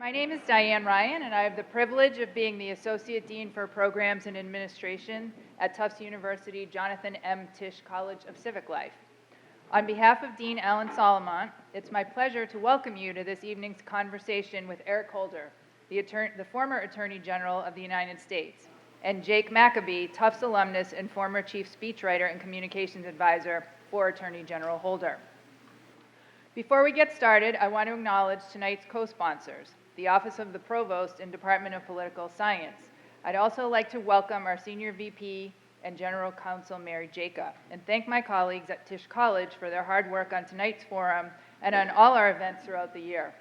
My name is Diane Ryan, and I have the privilege of being the Associate Dean for Programs and Administration at Tufts University Jonathan M. Tisch College of Civic Life. On behalf of Dean Alan Solomon, it's my pleasure to welcome you to this evening's conversation with Eric Holder, the former Attorney General of the United States, and Jake Maccabe, Tufts alumnus and former Chief Speechwriter and Communications Advisor for Attorney General Holder. Before we get started, I want to acknowledge tonight's co-sponsors, the Office of the Provost and Department of Political Science. I'd also like to welcome our Senior VP and General Counsel, Mary Jacob, and thank my colleagues at Tisch College for their hard work on tonight's forum and on all our events throughout the year.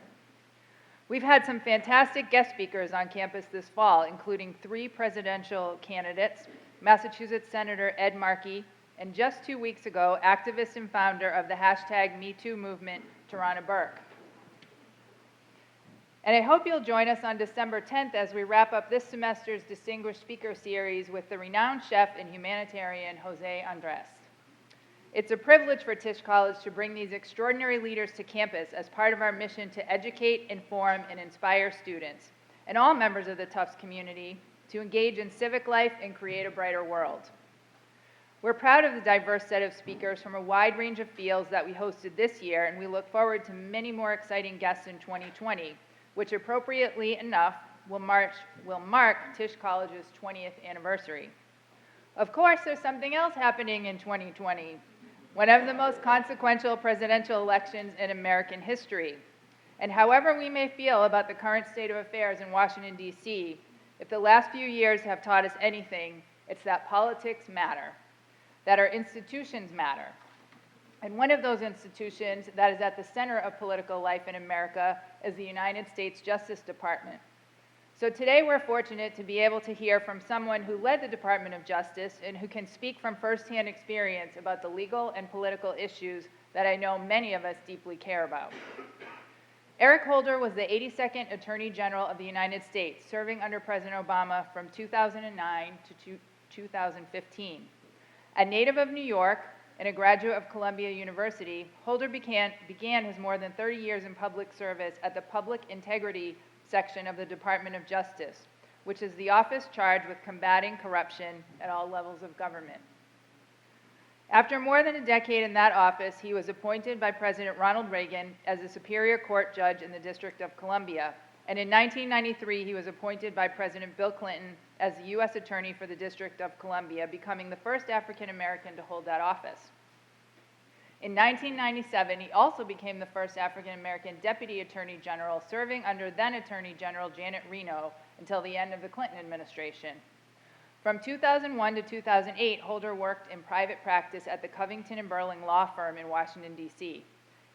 We've had some fantastic guest speakers on campus this fall, including 3 presidential candidates, Massachusetts Senator Ed Markey, and just 2 weeks ago, activist and founder of the #MeToo movement, Tarana Burke. And I hope you'll join us on December 10th as we wrap up this semester's Distinguished Speaker Series with the renowned chef and humanitarian Jose Andres. It's a privilege for Tisch College to bring these extraordinary leaders to campus as part of our mission to educate, inform, and inspire students and all members of the Tufts community to engage in civic life and create a brighter world. We're proud of the diverse set of speakers from a wide range of fields that we hosted this year, and we look forward to many more exciting guests in 2020, which appropriately enough will mark Tisch College's 20th anniversary. Of course, there's something else happening in 2020, one of the most consequential presidential elections in American history. And however we may feel about the current state of affairs in Washington, D.C., if the last few years have taught us anything, it's that politics matter, that our institutions matter. And one of those institutions that is at the center of political life in America is the United States Justice Department. So today we're fortunate to be able to hear from someone who led the Department of Justice and who can speak from firsthand experience about the legal and political issues that I know many of us deeply care about. Eric Holder was the 82nd Attorney General of the United States, serving under President Obama from 2009 to 2015. A native of New York, and a graduate of Columbia University, Holder began his more than 30 years in public service at the Public Integrity section of the Department of Justice, which is the office charged with combating corruption at all levels of government. After more than a decade in that office, he was appointed by President Ronald Reagan as a Superior Court judge in the District of Columbia, and in 1993 he was appointed by President Bill Clinton as the U.S. Attorney for the District of Columbia, becoming the first African American to hold that office. In 1997, he also became the first African American Deputy Attorney General, serving under then Attorney General Janet Reno until the end of the Clinton administration. From 2001 to 2008, Holder worked in private practice at the Covington and Burling law firm in Washington, D.C.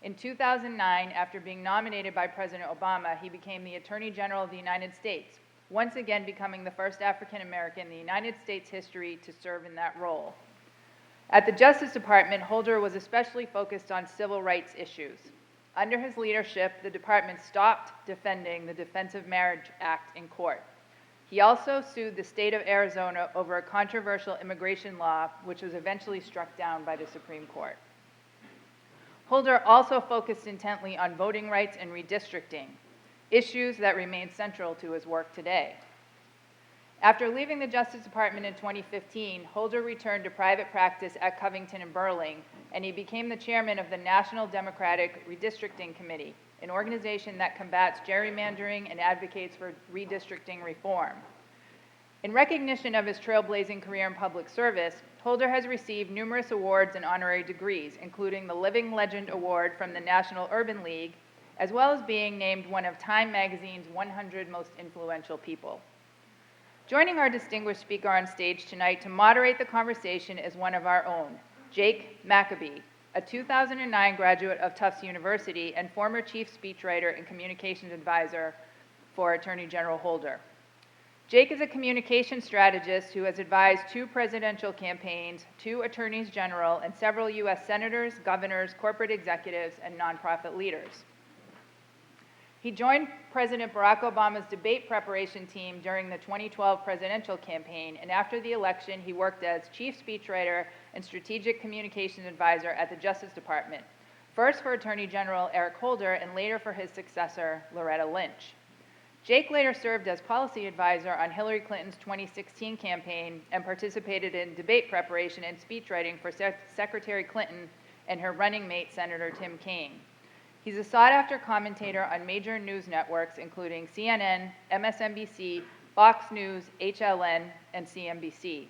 In 2009, after being nominated by President Obama, he became the Attorney General of the United States, once again becoming the first African American in the United States history to serve in that role. At the Justice Department, Holder was especially focused on civil rights issues. Under his leadership, the department stopped defending the Defense of Marriage Act in court. He also sued the state of Arizona over a controversial immigration law, which was eventually struck down by the Supreme Court. Holder also focused intently on voting rights and redistricting, issues that remain central to his work today. After leaving the Justice Department in 2015, Holder returned to private practice at Covington and Burling, and he became the chairman of the National Democratic Redistricting Committee, an organization that combats gerrymandering and advocates for redistricting reform. In recognition of his trailblazing career in public service, Holder has received numerous awards and honorary degrees, including the Living Legend Award from the National Urban League, as well as being named one of Time Magazine's 100 Most Influential People. Joining our distinguished speaker on stage tonight to moderate the conversation is one of our own, Jake Maccabe, a 2009 graduate of Tufts University and former Chief Speechwriter and Communications Advisor for Attorney General Holder. Jake is a communication strategist who has advised 2 presidential campaigns, 2 attorneys general, and several U.S. senators, governors, corporate executives, and nonprofit leaders. He joined President Barack Obama's debate preparation team during the 2012 presidential campaign, and after the election, he worked as Chief Speechwriter and Strategic Communications Advisor at the Justice Department, first for Attorney General Eric Holder and later for his successor, Loretta Lynch. Jake later served as policy advisor on Hillary Clinton's 2016 campaign and participated in debate preparation and speechwriting for Secretary Clinton and her running mate, Senator Tim Kaine. He's a sought-after commentator on major news networks, including CNN, MSNBC, Fox News, HLN, and CNBC.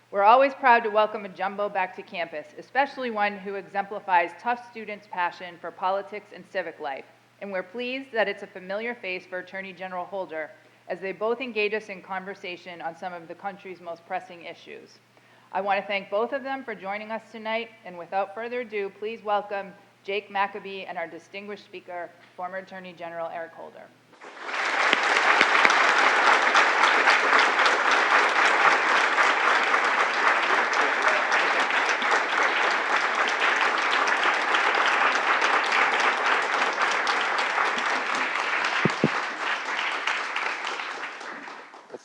We're always proud to welcome a jumbo back to campus, especially one who exemplifies Tufts students' passion for politics and civic life. And we're pleased that it's a familiar face for Attorney General Holder, as they both engage us in conversation on some of the country's most pressing issues. I want to thank both of them for joining us tonight, and without further ado, please welcome Jake Maccabe and our distinguished speaker, former Attorney General Eric Holder.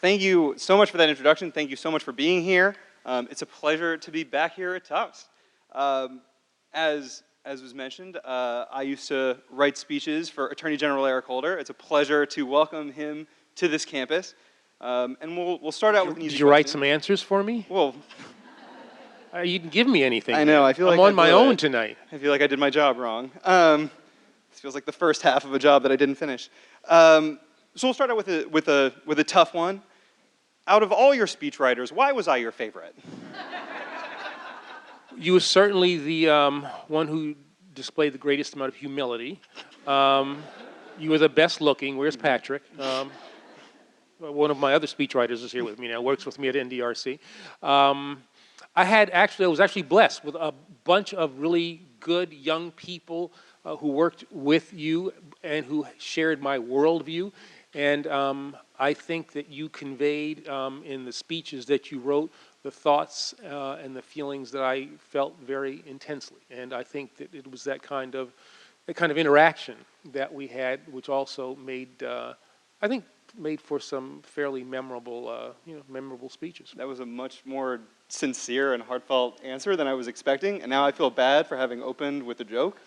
Thank you so much for that introduction. Thank you so much for being here. It's a pleasure to be back here at Tufts. As was mentioned, I used to write speeches for Attorney General Eric Holder. It's a pleasure to welcome him to this campus. And we'll start out with an easy Did you write some answers for me? Well, you didn't give me anything. I know. I feel like I'm on my own tonight. I feel like I did my job wrong. This feels like the first half of a job that I didn't finish. So we'll start out with a tough one. Out of all your speechwriters, why was I your favorite? You were certainly the one who displayed the greatest amount of humility. You were the best looking. Where's Patrick? One of my other speechwriters is here with me now, works with me at NDRC. I was actually blessed with a bunch of really good young people who worked with you and who shared my worldview. And I think that you conveyed in the speeches that you wrote the thoughts and the feelings that I felt very intensely. And I think that it was that kind of interaction that we had, which also made for some fairly memorable, memorable speeches. That was a much more sincere and heartfelt answer than I was expecting, and now I feel bad for having opened with a joke.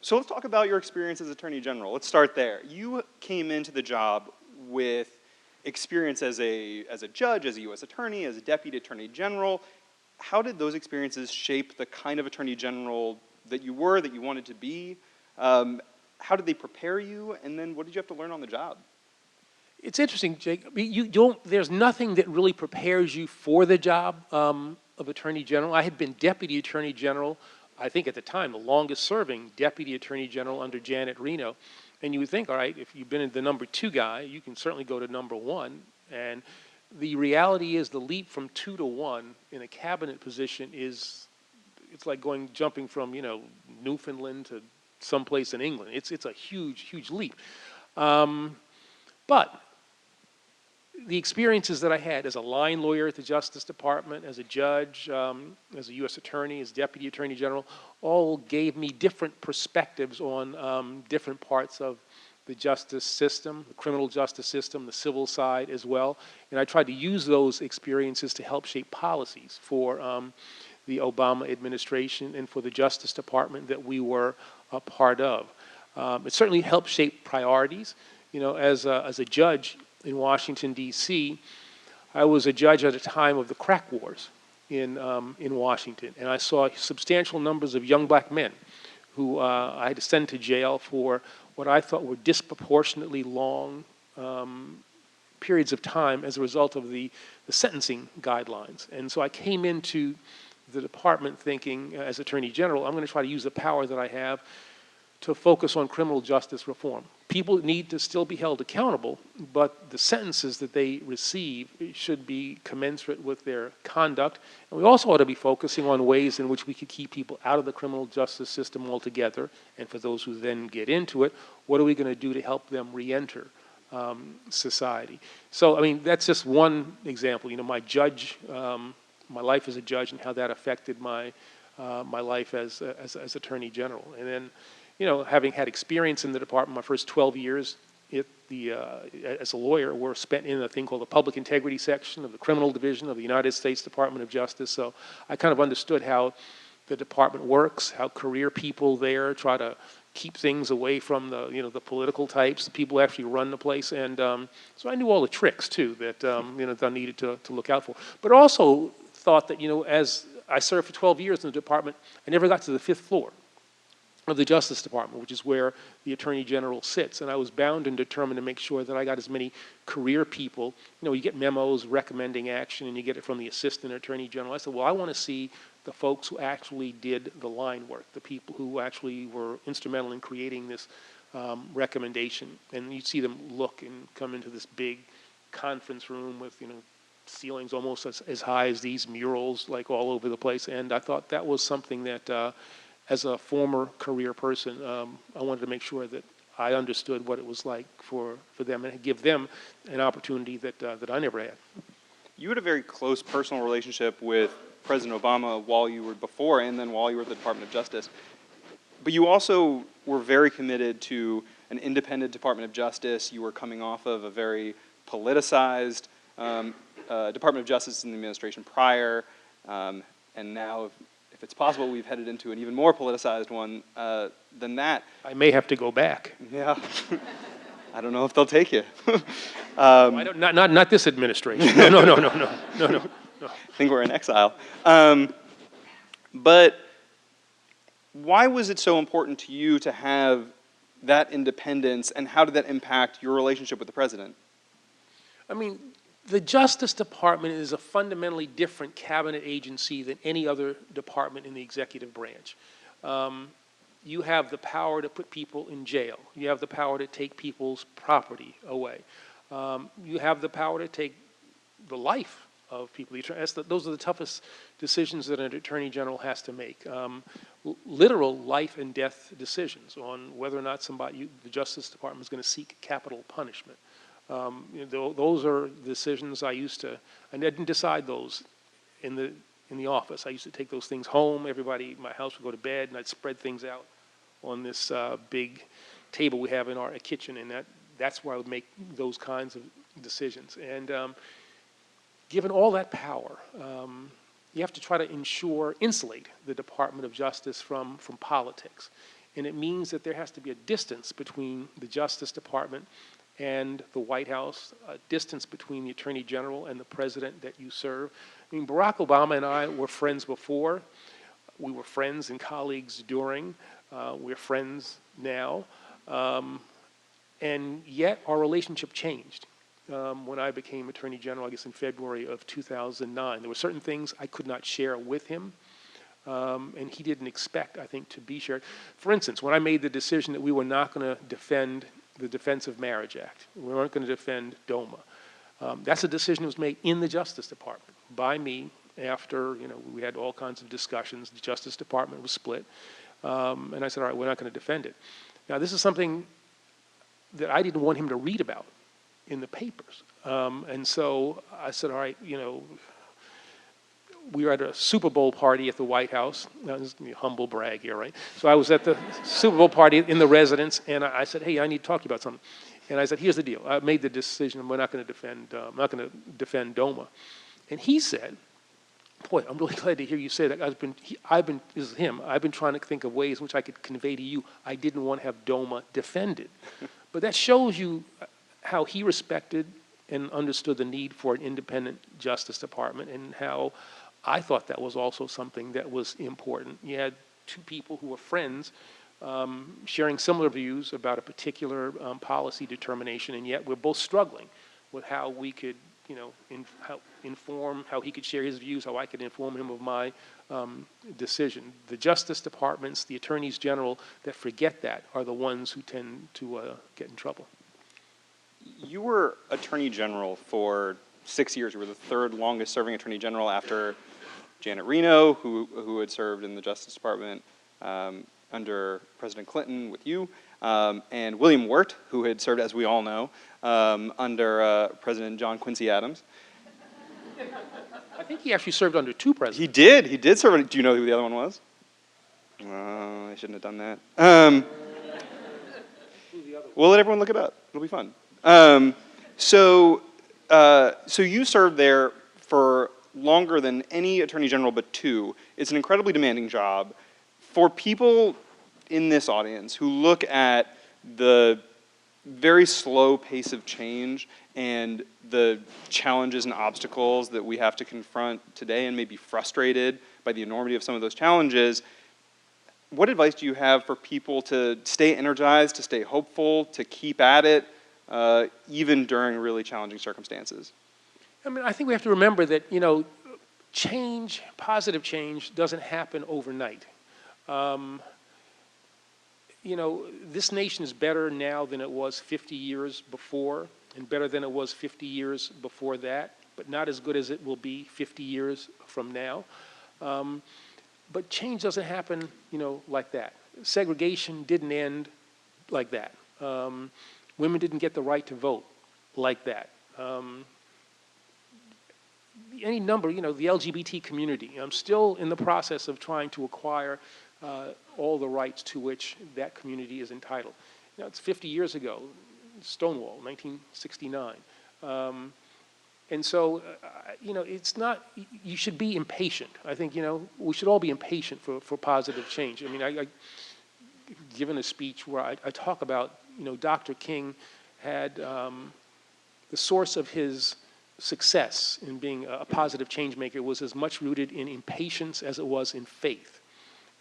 So let's talk about your experience as Attorney General. Let's start there. You came into the job with experience as a judge, as a U.S. attorney, as a deputy attorney general. How did those experiences shape the kind of attorney general that you were, that you wanted to be? How did they prepare you? And then what did you have to learn on the job? It's interesting, Jake. There's nothing that really prepares you for the job of Attorney General. I had been Deputy Attorney General, I think at the time, the longest serving Deputy Attorney General under Janet Reno. And you would think, all right, if you've been the number 2 guy, you can certainly go to number 1. And the reality is the leap from 2 to 1 in a cabinet position it's like jumping from, Newfoundland to someplace in England. It's a huge, huge leap. But the experiences that I had as a line lawyer at the Justice Department, as a judge, as a U.S. attorney, as Deputy Attorney General, all gave me different perspectives on different parts of the justice system, the criminal justice system, the civil side as well. And I tried to use those experiences to help shape policies for the Obama administration and for the Justice Department that we were a part of. It certainly helped shape priorities. As a judge in Washington, D.C., I was a judge at a time of the crack wars in Washington, and I saw substantial numbers of young black men who I had to send to jail for what I thought were disproportionately long periods of time as a result of the sentencing guidelines. And so I came into the department thinking, as Attorney General, I'm going to try to use the power that I have to focus on criminal justice reform. People need to still be held accountable, but the sentences that they receive should be commensurate with their conduct. And we also ought to be focusing on ways in which we could keep people out of the criminal justice system altogether. And for those who then get into it, what are we going to do to help them re-enter society? So, that's just one example. My life as a judge and how that affected my life as Attorney General. And then, having had experience in the department, my first 12 years as a lawyer were spent in a thing called the Public Integrity Section of the Criminal Division of the United States Department of Justice. So I kind of understood how the department works, how career people there try to keep things away from the, the political types, the people who actually run the place. And so I knew all the tricks, too, that, that I needed to look out for. But also thought that, as I served for 12 years in the department, I never got to the 5th floor of the Justice Department, which is where the Attorney General sits. And I was bound and determined to make sure that I got as many career people. You get memos recommending action, and you get it from the Assistant Attorney General. I said, well, I want to see the folks who actually did the line work, the people who actually were instrumental in creating this recommendation. And you'd see them look and come into this big conference room with, ceilings almost as high as these murals, like all over the place. And I thought that was something that, as a former career person, I wanted to make sure that I understood what it was like for them and give them an opportunity that I never had. You had a very close personal relationship with President Obama while you were before and then while you were at the Department of Justice. But you also were very committed to an independent Department of Justice. You were coming off of a very politicized Department of Justice in the administration prior, and now, if it's possible, we've headed into an even more politicized one than that. I may have to go back. Yeah. I don't know if they'll take you. Not this administration. No. I think we're in exile. But why was it so important to you to have that independence, and how did that impact your relationship with the president? I mean, the Justice Department is a fundamentally different cabinet agency than any other department in the executive branch. You have the power to put people in jail. You have the power to take people's property away. You have the power to take the life of people. Those are the toughest decisions that an attorney general has to make. Literal life and death decisions on whether or not the Justice Department is going to seek capital punishment. Those are decisions I didn't decide those in the office. I used to take those things home. Everybody in my house would go to bed, and I'd spread things out on this big table we have in our kitchen, and that's where I would make those kinds of decisions. And given all that power, you have to try to insulate the Department of Justice from politics. And it means that there has to be a distance between the Justice Department and the White House, a distance between the Attorney General and the President that you serve. I mean, Barack Obama and I were friends before. We were friends and colleagues during. We're friends now. And yet our relationship changed. When I became Attorney General, I guess in February of 2009. There were certain things I could not share with him, and he didn't expect, I think, to be shared. For instance, when I made the decision that we were not going to defend the Defense of Marriage Act, we weren't going to defend DOMA, that's a decision that was made in the Justice Department by me after, we had all kinds of discussions. The Justice Department was split, and I said, all right, we're not going to defend it. Now, this is something that I didn't want him to read about in the papers. And so I said, all right, we were at a Super Bowl party at the White House. Now, this is going to be a humble brag here, right? So I was at the Super Bowl party in the residence, and I said, hey, I need to talk to you about something. And I said, here's the deal. I made the decision, we're not going to defend DOMA. And he said, boy, I'm really glad to hear you say that. This is him, I've been trying to think of ways in which I could convey to you I didn't want to have DOMA defended. But that shows you how he respected and understood the need for an independent Justice Department, and how I thought that was also something that was important. You had two people who were friends sharing similar views about a particular policy determination, and yet we're both struggling with how we could, how he could share his views, how I could inform him of my decision. The Justice Departments, the Attorneys General that forget that are the ones who tend to get in trouble. You were Attorney General for 6 years. You were the third longest serving Attorney General after Janet Reno, who had served in the Justice Department under President Clinton with you, and William Wirt, who had served, as we all know, under President John Quincy Adams. I think he actually served under two presidents. He did serve. Do you know who the other one was? I shouldn't have done that. We'll let everyone look it up. It'll be fun. So you served there for longer than any Attorney General but two. It's an incredibly demanding job. For people in this audience who look at the very slow pace of change and the challenges and obstacles that we have to confront today and may be frustrated by the enormity of some of those challenges, what advice do you have for people to stay energized, to stay hopeful, to keep at it, even during really challenging circumstances? I mean, I think we have to remember that, you know, change, positive change, doesn't happen overnight. You know, this nation is better now than it was 50 years before, and better than it was 50 years before that, but not as good as it will be 50 years from now. But change doesn't happen, you know, like that. Segregation didn't end like that. Women didn't get the right to vote like that. Any number, you know, the LGBT community. I'm still in the process of trying to acquire all the rights to which that community is entitled. You know, it's 50 years ago, Stonewall, 1969. And so, you know, it's not, you should be impatient. I think, you know, we should all be impatient for positive change. I mean, I given a speech where I talk about, you know, Dr. King had the source of his success in being a positive change maker was as much rooted in impatience as it was in faith.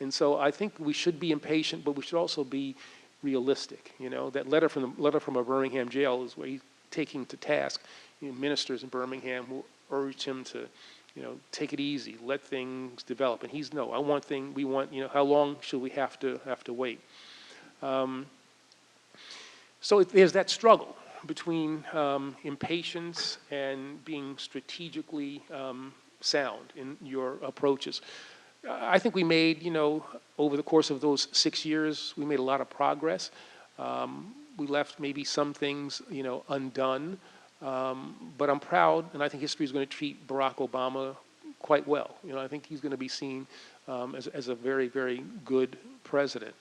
And so I think we should be impatient, but we should also be realistic. You know, that letter from a Birmingham jail is where he's taking to task, you know, ministers in Birmingham who urged him to, you know, take it easy, let things develop. And he's no, we want, you know, how long should we have to wait? So there's that struggle between impatience and being strategically sound in your approaches. I think we made, you know, over the course of those 6 years, we made a lot of progress. We left maybe some things, you know, undone. But I'm proud, and I think history is going to treat Barack Obama quite well. You know, I think he's going to be seen as a very, very good president.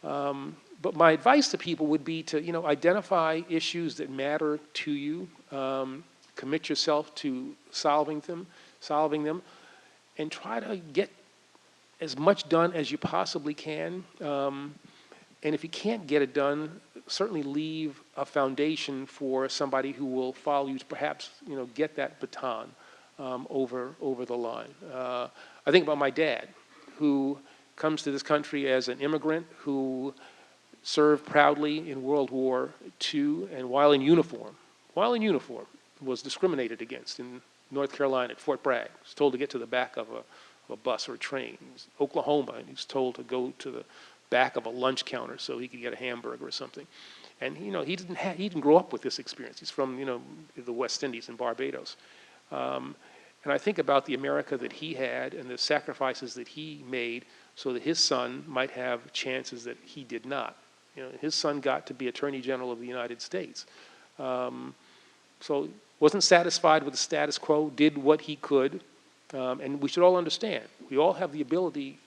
But my advice to people would be to, you know, identify issues that matter to you, commit yourself to solving them, and try to get as much done as you possibly can. And if you can't get it done, certainly leave a foundation for somebody who will follow you to perhaps, you know, get that baton over the line. I think about my dad, who comes to this country as an immigrant, who served proudly in World War II, and while in uniform, was discriminated against in North Carolina at Fort Bragg. He was told to get to the back of a bus or a train. He was in Oklahoma, and he was told to go to the back of a lunch counter so he could get a hamburger or something. And, you know, he didn't grow up with this experience. He's from, you know, the West Indies in Barbados. And I think about the America that he had and the sacrifices that he made so that his son might have chances that he did not. You know, his son got to be Attorney General of the United States. So wasn't satisfied with the status quo, did what he could. And we should all understand, we all have the ability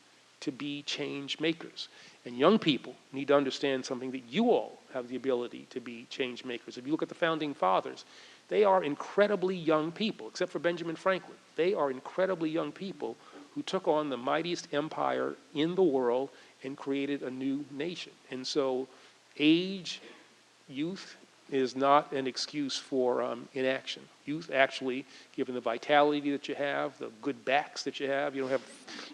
to be change makers. And young people need to understand something, that you all have the ability to be change makers. If you look at the founding fathers, they are incredibly young people, except for Benjamin Franklin. They are incredibly young people who took on the mightiest empire in the world and created a new nation. And so youth is not an excuse for inaction. Youth actually, given the vitality that you have, the good backs that you have, you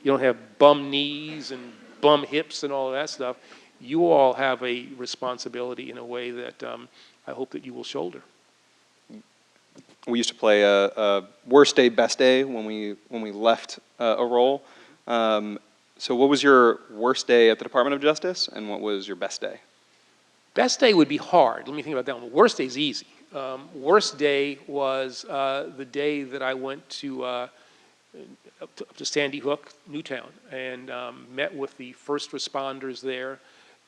don't have bum knees and bum hips and all of that stuff. You all have a responsibility in a way that I hope that you will shoulder. We used to play a worst day, best day when we left a role. So what was your worst day at the Department of Justice, and what was your best day? Best day would be hard. Let me think about that one. Worst day is easy. Worst day was the day that I went to up to Sandy Hook, Newtown, and met with the first responders there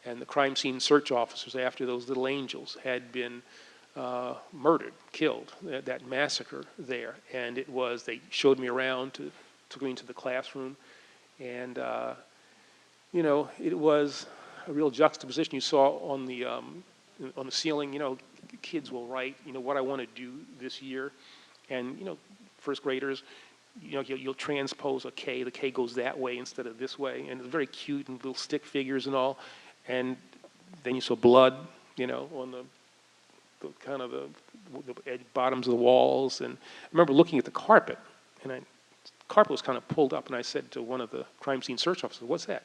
and the crime scene search officers after those little angels had been murdered, killed, that massacre there. And it was, they showed me around, took me into the classroom, and you know, it was a real juxtaposition. You saw on the ceiling, you know, kids will write, you know, what I want to do this year. And, you know, first graders, you'll transpose a K, the K goes that way instead of this way, and it's very cute and little stick figures and all, and then you saw blood, on the kind of the bottoms of the walls, and I remember looking at the carpet, and the carpet was kind of pulled up, and I said to one of the crime scene search officers, "What's that?"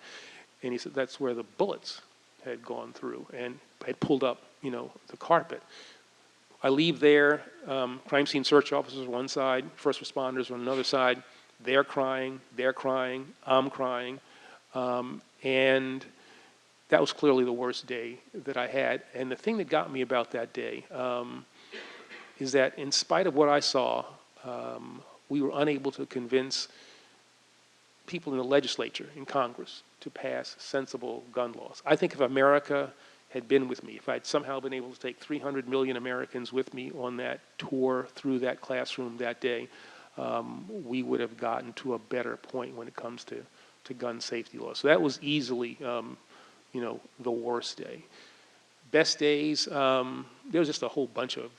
And he said, "That's where the bullets had gone through and had pulled up, the carpet." I leave there, crime scene search officers on one side, first responders on another side. They're crying, I'm crying. And that was clearly the worst day that I had. And the thing that got me about that day is that in spite of what I saw, we were unable to convince people in the legislature, in Congress, to pass sensible gun laws. I think if America had been with me, if I'd somehow been able to take 300 million Americans with me on that tour through that classroom that day, we would have gotten to a better point when it comes to gun safety laws. So that was easily, the worst day. Best days, there was just a whole bunch of,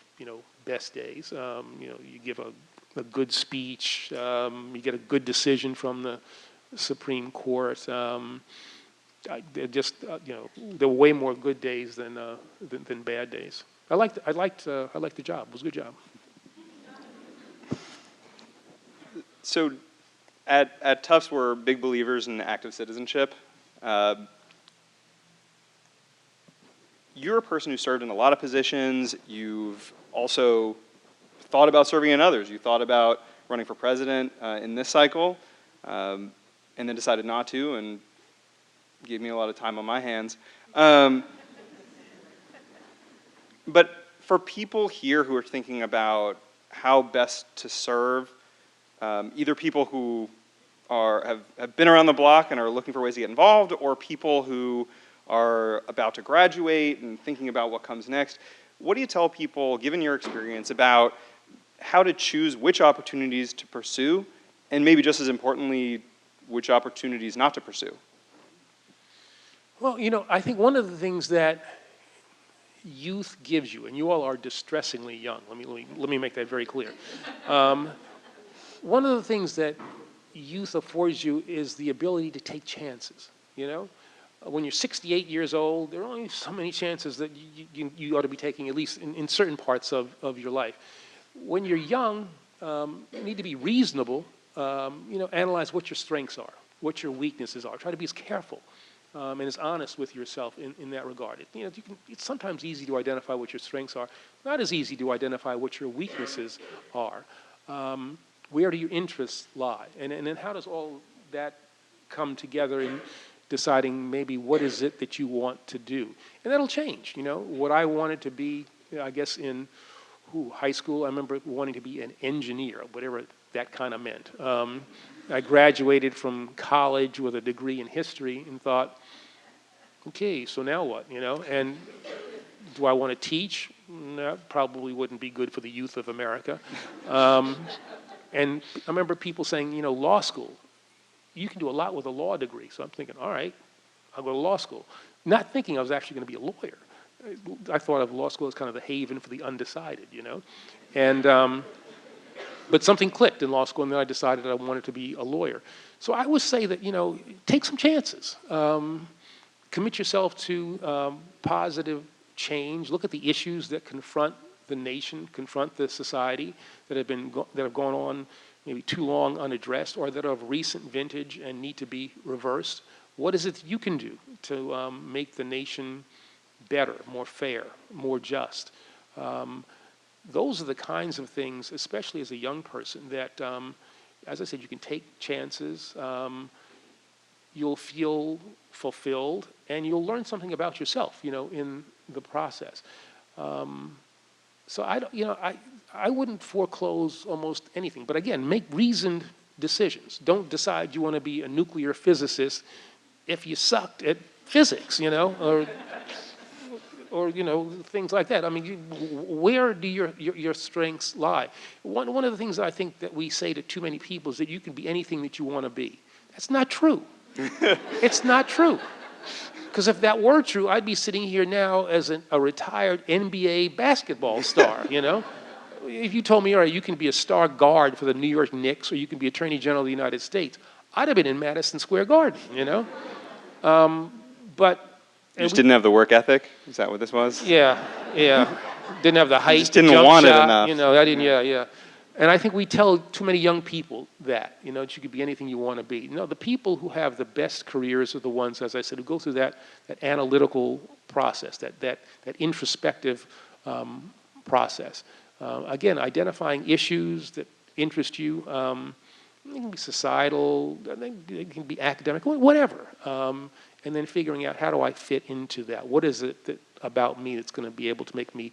best days. You give a good speech, you get a good decision from the Supreme Court. There were way more good days than bad days. I liked the job. It was a good job. So, at Tufts, we're big believers in active citizenship. You're a person who served in a lot of positions. You've also thought about serving in others. You thought about running for president in this cycle, and then decided not to, and gave me a lot of time on my hands. But for people here who are thinking about how best to serve, either people who have been around the block and are looking for ways to get involved, or people who are about to graduate and thinking about what comes next, what do you tell people, given your experience, about how to choose which opportunities to pursue, and maybe just as importantly, which opportunities not to pursue? Well, I think one of the things that youth gives you, and you all are distressingly young. Let me make that very clear. One of the things that youth affords you is the ability to take chances. When you're 68 years old, there are only so many chances that you ought to be taking, at least in certain parts of your life. When you're young, you need to be reasonable. Analyze what your strengths are, what your weaknesses are. Try to be as careful and as honest with yourself in that regard. It's sometimes easy to identify what your strengths are. Not as easy to identify what your weaknesses are. Where do your interests lie? And then how does all that come together in deciding maybe what is it that you want to do? And that'll change. What I wanted to be, I guess in high school, I remember wanting to be an engineer, whatever that kind of meant. I graduated from college with a degree in history and thought, okay, so now what, And do I want to teach? That probably wouldn't be good for the youth of America. And I remember people saying, law school, you can do a lot with a law degree. So I'm thinking, all right, I'll go to law school. Not thinking I was actually going to be a lawyer. I thought of law school as kind of the haven for the undecided, And but something clicked in law school, and then I decided I wanted to be a lawyer. So I would say that, take some chances. Commit yourself to positive change. Look at the issues that confront the nation, confront the society, that have gone on maybe too long unaddressed, or that are of recent vintage and need to be reversed. What is it that you can do to make the nation better, more fair, more just? Those are the kinds of things, especially as a young person, that, as I said, you can take chances, you'll feel fulfilled, and you'll learn something about yourself, in the process. So I wouldn't foreclose almost anything. But again, make reasoned decisions. Don't decide you want to be a nuclear physicist if you sucked at physics, or things like that. I mean, where do your strengths lie? One of the things I think that we say to too many people is that you can be anything that you want to be. That's not true. It's not true. Because if that were true, I'd be sitting here now as a retired NBA basketball star, if you told me, all right, you can be a star guard for the New York Knicks or you can be Attorney General of the United States, I'd have been in Madison Square Garden, you know? But You just didn't have the work ethic? Is that what this was? yeah, yeah. Didn't have the height, just didn't jump want it shot, enough. you know, I didn't, yeah. And I think we tell too many young people that, you know, that you could be anything you want to be. No, the people who have the best careers are the ones, as I said, who go through that analytical process, that introspective process. Again, identifying issues that interest you. It can be societal, it can be academic, whatever. And then figuring out, how do I fit into that? What is it about me that's going to be able to make me,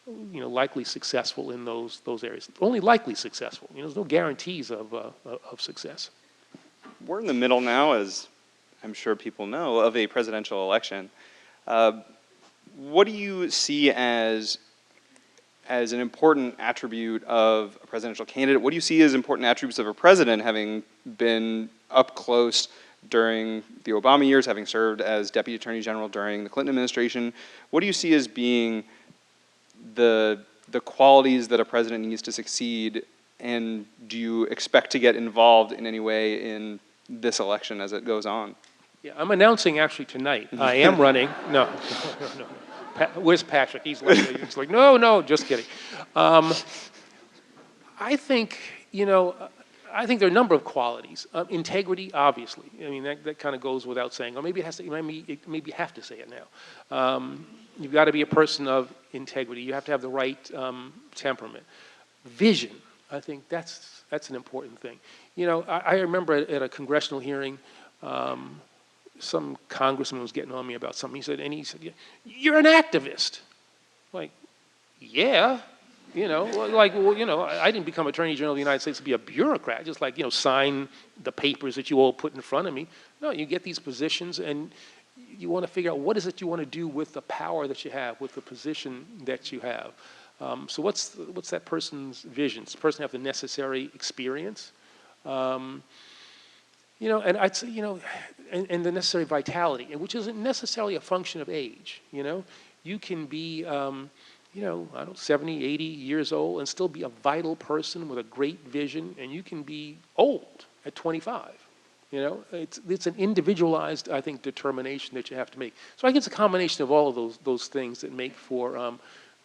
you know, likely successful in those areas? Only likely successful. You know, there's no guarantees of success. We're in the middle now, as I'm sure people know, of a presidential election. What do you see as an important attribute of a presidential candidate? What do you see as important attributes of a president, having been up close during the Obama years, having served as Deputy Attorney General during the Clinton administration? What do you see as being the qualities that a president needs to succeed, and do you expect to get involved in any way in this election as it goes on? Yeah, I'm announcing actually tonight. I am running. No. Where's Patrick? He's like, no, just kidding. I think, you know, I think there are a number of qualities. Integrity, obviously. I mean, that kind of goes without saying. Or maybe it has to. Maybe you have to say it now. You've got to be a person of integrity. You have to have the right temperament. Vision. I think that's an important thing. You know, I remember at a congressional hearing, some congressman was getting on me about something. He said, "You're an activist." Like, yeah. You know, like, well, you know, I didn't become Attorney General of the United States to be a bureaucrat, just like, you know, sign the papers that you all put in front of me. No, you get these positions and you want to figure out what is it you want to do with the power that you have, with the position that you have. So what's that person's vision? Does the person have the necessary experience? You know, and I'd say, you know, and the necessary vitality, which isn't necessarily a function of age, you know. You can be, you know, I don't know, 70, 80 years old and still be a vital person with a great vision, and you can be old at 25. You know, it's an individualized, I think, determination that you have to make. So I think it's a combination of all of those things that make for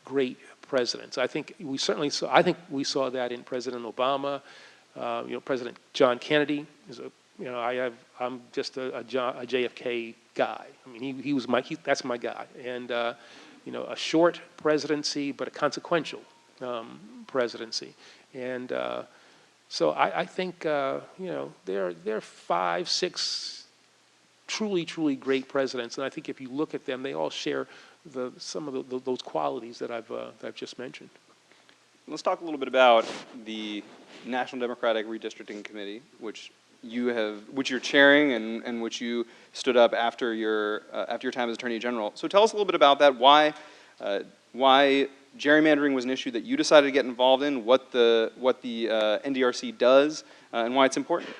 great presidents. I think we saw that in President Obama. You know, President John Kennedy is I'm just a JFK guy. I mean, that's my guy, and you know, a short presidency, but a consequential presidency. And so I think, you know, there are 5, 6 truly great presidents. And I think if you look at them, they all share some of those qualities that I've just mentioned. Let's talk a little bit about the National Democratic Redistricting Committee, which you're chairing and which you stood up after your time as Attorney General. So tell us a little bit about that. Why gerrymandering was an issue that you decided to get involved in, what the NDRC does, and why it's important.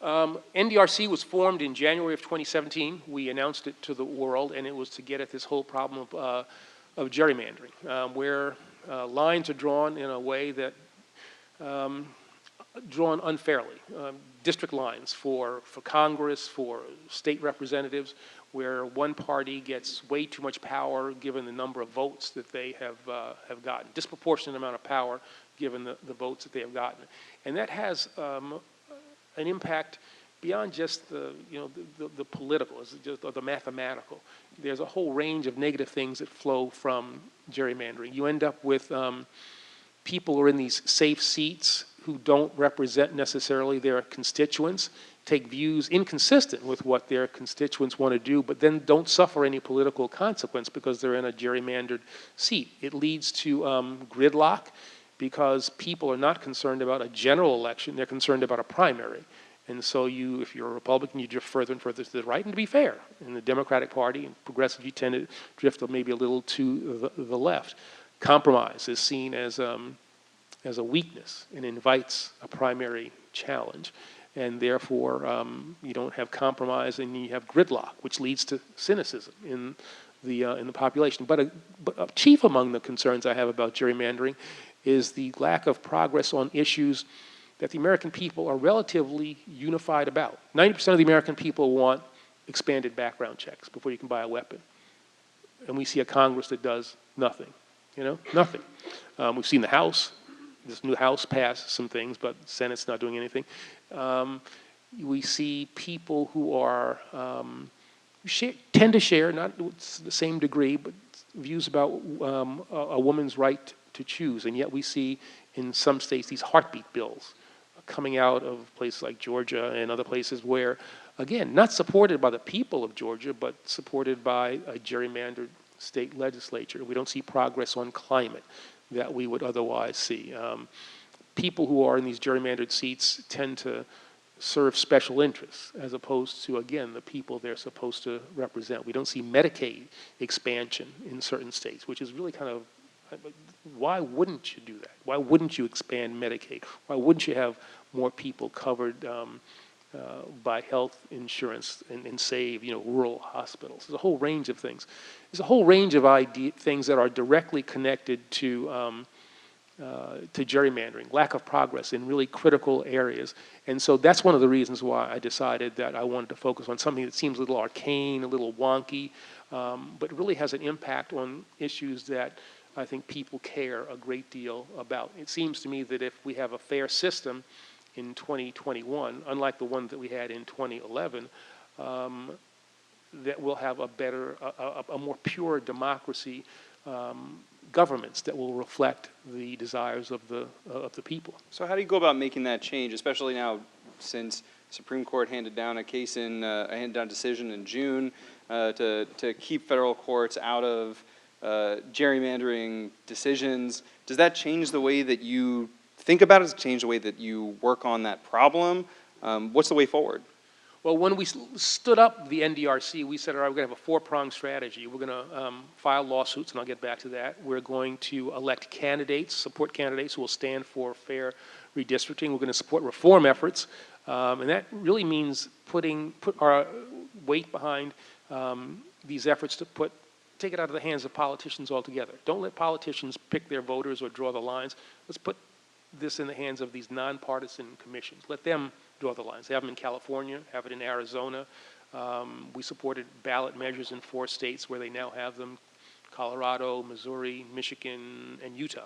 NDRC was formed in January of 2017. We announced it to the world, and it was to get at this whole problem of gerrymandering, where lines are drawn in a way that drawn unfairly. District lines for Congress, for state representatives, where one party gets way too much power given the number of votes that they have gotten, disproportionate amount of power given the votes that they have gotten, and that has an impact beyond just the political, or the mathematical. There's a whole range of negative things that flow from gerrymandering. You end up with people who are in these safe seats who don't represent necessarily their constituents, take views inconsistent with what their constituents want to do, but then don't suffer any political consequence because they're in a gerrymandered seat. It leads to gridlock because people are not concerned about a general election, they're concerned about a primary. And so if you're a Republican, you drift further and further to the right. And to be fair, in the Democratic Party and progressive, you tend to drift maybe a little to the left. Compromise is seen as a weakness and invites a primary challenge. And therefore, you don't have compromise and you have gridlock, which leads to cynicism in the population. But chief among the concerns I have about gerrymandering is the lack of progress on issues that the American people are relatively unified about. 90% of the American people want expanded background checks before you can buy a weapon. And we see a Congress that does nothing, nothing. We've seen the House, this new House pass some things, but the Senate's not doing anything. We see people who are, tend to share, not to the same degree, but views about a woman's right to choose. And yet we see in some states these heartbeat bills coming out of places like Georgia and other places where, again, not supported by the people of Georgia, but supported by a gerrymandered state legislature. We don't see progress on climate that we would otherwise see. People who are in these gerrymandered seats tend to serve special interests as opposed to, again, the people they're supposed to represent. We don't see Medicaid expansion in certain states, which is really kind of, why wouldn't you do that? Why wouldn't you expand Medicaid? Why wouldn't you have more people covered by health insurance and save, rural hospitals? There's a whole range of things. There's a whole range of things that are directly connected to gerrymandering, lack of progress in really critical areas. And so that's one of the reasons why I decided that I wanted to focus on something that seems a little arcane, a little wonky, but really has an impact on issues that I think people care a great deal about. It seems to me that if we have a fair system in 2021, unlike the one that we had in 2011, that we'll have a more pure democracy, governments that will reflect the desires of the people. So how do you go about making that change, especially now since Supreme Court handed down a case a handed down decision in June to keep federal courts out of gerrymandering decisions? Does that change the way that you think about it? Does it change the way that you work on that problem? What's the way forward? Well, when we stood up the NDRC, we said, all right, we're going to have a four-pronged strategy. We're going to file lawsuits, and I'll get back to that. We're going to elect candidates, support candidates who will stand for fair redistricting. We're going to support reform efforts, and that really means put our weight behind these efforts to take it out of the hands of politicians altogether. Don't let politicians pick their voters or draw the lines. Let's put this in the hands of these nonpartisan commissions. Let them draw the lines. They have them in California, have it in Arizona. We supported ballot measures in 4 states where they now have them: Colorado, Missouri, Michigan, and Utah.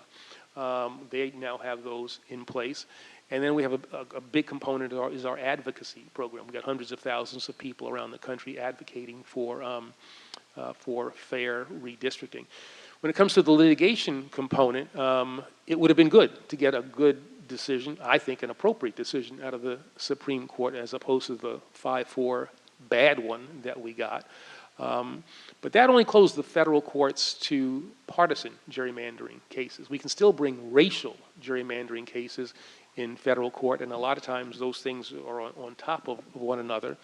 They now have those in place. And then we have a big component is our advocacy program. We've got hundreds of thousands of people around the country advocating for fair redistricting. When it comes to the litigation component, it would have been good to get a good decision, I think an appropriate decision, out of the Supreme Court as opposed to the 5-4 bad one that we got. But that only closed the federal courts to partisan gerrymandering cases. We can still bring racial gerrymandering cases in federal court, and a lot of times those things are on top of one another.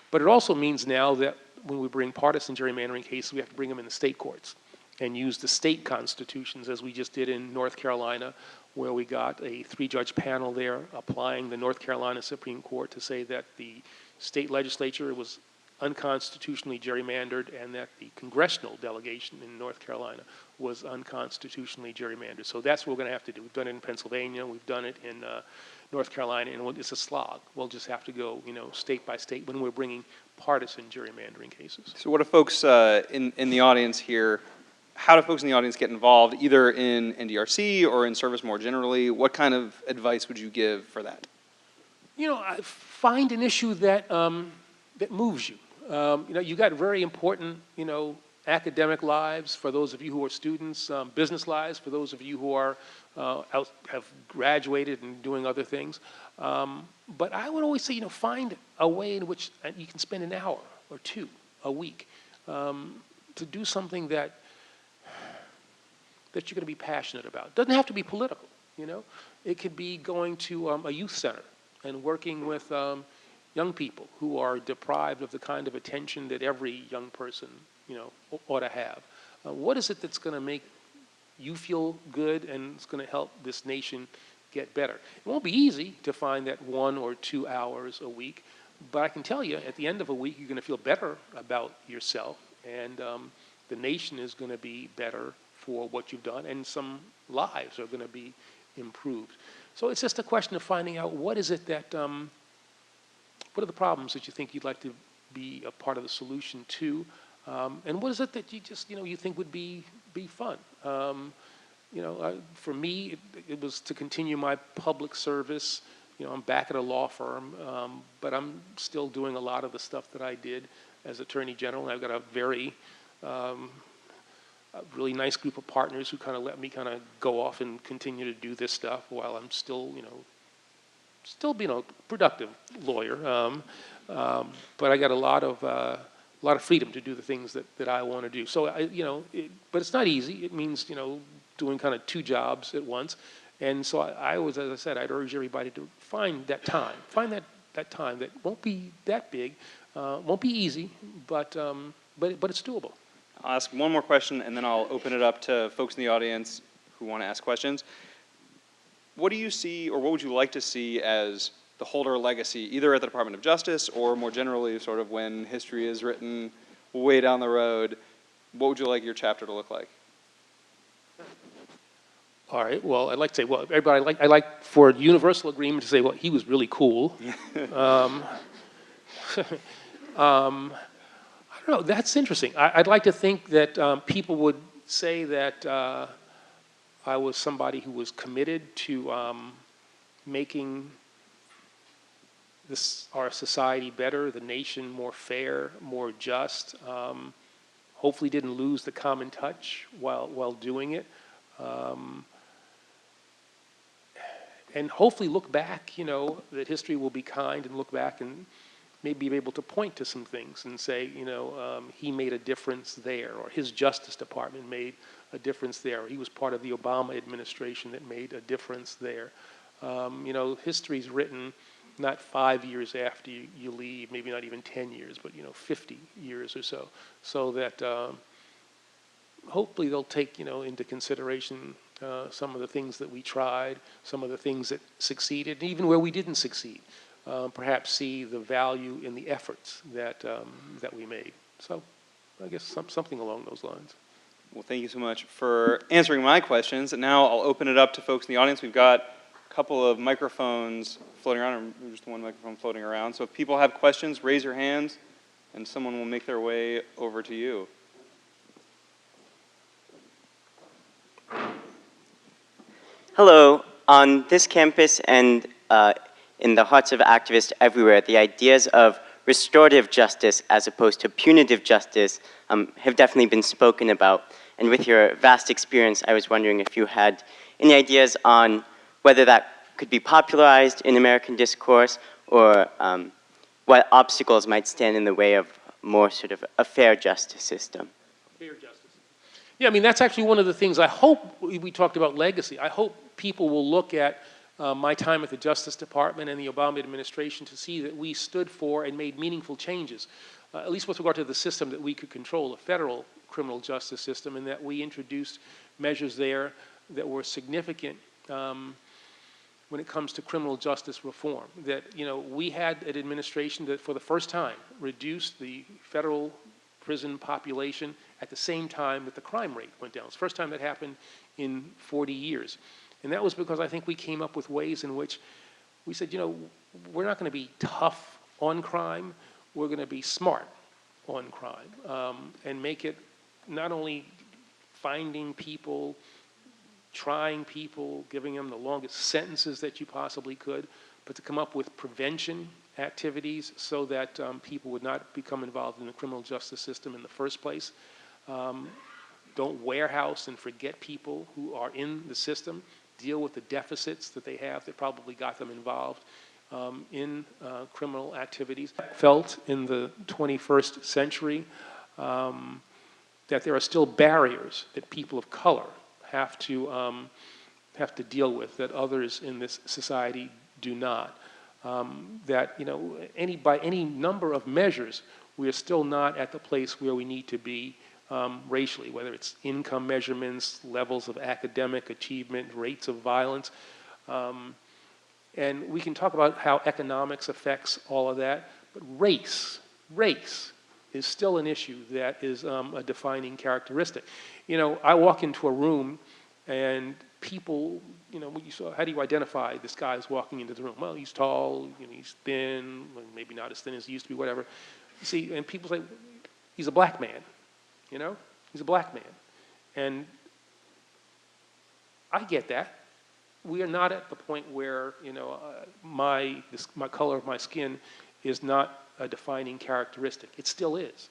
But it also means now that when we bring partisan gerrymandering cases, we have to bring them in the state courts and use the state constitutions, as we just did in North Carolina, where we got a 3-judge panel there applying the North Carolina Supreme Court to say that the state legislature was unconstitutionally gerrymandered and that the congressional delegation in North Carolina was unconstitutionally gerrymandered. So that's what we're going to have to do. We've done it in Pennsylvania, we've done it in North Carolina, and it's a slog. We'll just have to go, state by state when we're bringing partisan gerrymandering cases. So what do folks in the audience here, how do folks in the audience get involved, either in NDRC or in service more generally? What kind of advice would you give for that? Find an issue that moves you. You got very important, academic lives for those of you who are students, business lives for those of you who are have graduated and doing other things. But I would always say, find a way in which you can spend an hour or 2 a week to do something that you're going to be passionate about. It doesn't have to be political, It could be going to a youth center and working with young people who are deprived of the kind of attention that every young person, ought to have. What is it that's going to make you feel good and it's going to help this nation get better? It won't be easy to find that 1 or 2 hours a week, but I can tell you at the end of a week, you're going to feel better about yourself, and the nation is going to be better for what you've done, and some lives are going to be improved. So it's just a question of finding out what is it that, what are the problems that you think you'd like to be a part of the solution to, and what is it that you just, you think would be fun? For me, it was to continue my public service. I'm back at a law firm, but I'm still doing a lot of the stuff that I did as Attorney General. And I've got a really nice group of partners who kind of let me kind of go off and continue to do this stuff while I'm still, still being a productive lawyer. But I got a lot of freedom to do the things that I want to do. So but it's not easy. It means doing kind of two jobs at once. And so I always, as I said, I'd urge everybody to find that time. Find that time that won't be that big, won't be easy, but it's doable. I'll ask one more question, and then I'll open it up to folks in the audience who want to ask questions. What do you see, or what would you like to see as the Holder legacy, either at the Department of Justice or more generally, sort of when history is written way down the road? What would you like your chapter to look like? All right. Well, I'd like to say, well, everybody, I like for universal agreement to say, well, he was really cool. I don't know. That's interesting. I'd like to think that people would say that I was somebody who was committed to making our society better, the nation more fair, more just. Hopefully, didn't lose the common touch while doing it. And hopefully look back, that history will be kind and look back and maybe be able to point to some things and say, he made a difference there, or his Justice Department made a difference there, or he was part of the Obama administration that made a difference there. History's written not 5 years after you leave, maybe not even 10 years, but 50 years or so, so that hopefully they'll take into consideration some of the things that we tried, some of the things that succeeded, and even where we didn't succeed. Perhaps see the value in the efforts that we made. So I guess something along those lines. Well, thank you so much for answering my questions. And now I'll open it up to folks in the audience. We've got a couple of microphones floating around, or just one microphone floating around. So if people have questions, raise your hands, and someone will make their way over to you. Hello. On this campus and in the hearts of activists everywhere, the ideas of restorative justice as opposed to punitive justice have definitely been spoken about. And with your vast experience, I was wondering if you had any ideas on whether that could be popularized in American discourse, or what obstacles might stand in the way of more sort of a fair justice system. Fair justice. Yeah, I mean, that's actually one of the things I hope, we talked about legacy, I hope people will look at my time at the Justice Department and the Obama administration to see that we stood for and made meaningful changes, at least with regard to the system that we could control, the federal criminal justice system, and that we introduced measures there that were significant when it comes to criminal justice reform. That, we had an administration that for the first time reduced the federal prison population at the same time that the crime rate went down. It's the first time that happened in 40 years. And that was because I think we came up with ways in which we said, we're not going to be tough on crime, we're going to be smart on crime, and make it not only finding people, trying people, giving them the longest sentences that you possibly could, but to come up with prevention activities so that people would not become involved in the criminal justice system in the first place. Don't warehouse and forget people who are in the system. Deal with the deficits that they have that probably got them involved in criminal activities. Felt in the 21st century that there are still barriers that people of color have to deal with that others in this society do not. That by any number of measures, we are still not at the place where we need to be racially, whether it's income measurements, levels of academic achievement, rates of violence. And we can talk about how economics affects all of that, but race is still an issue that is a defining characteristic. You know, I walk into a room and people, you know, how do you identify this guy who's walking into the room? Well, he's tall, you know, he's thin, maybe not as thin as he used to be, whatever. See, and people say, he's a black man, you know? He's a black man. And I get that. We are not at the point where, you know, my color of my skin is not a defining characteristic. It still is.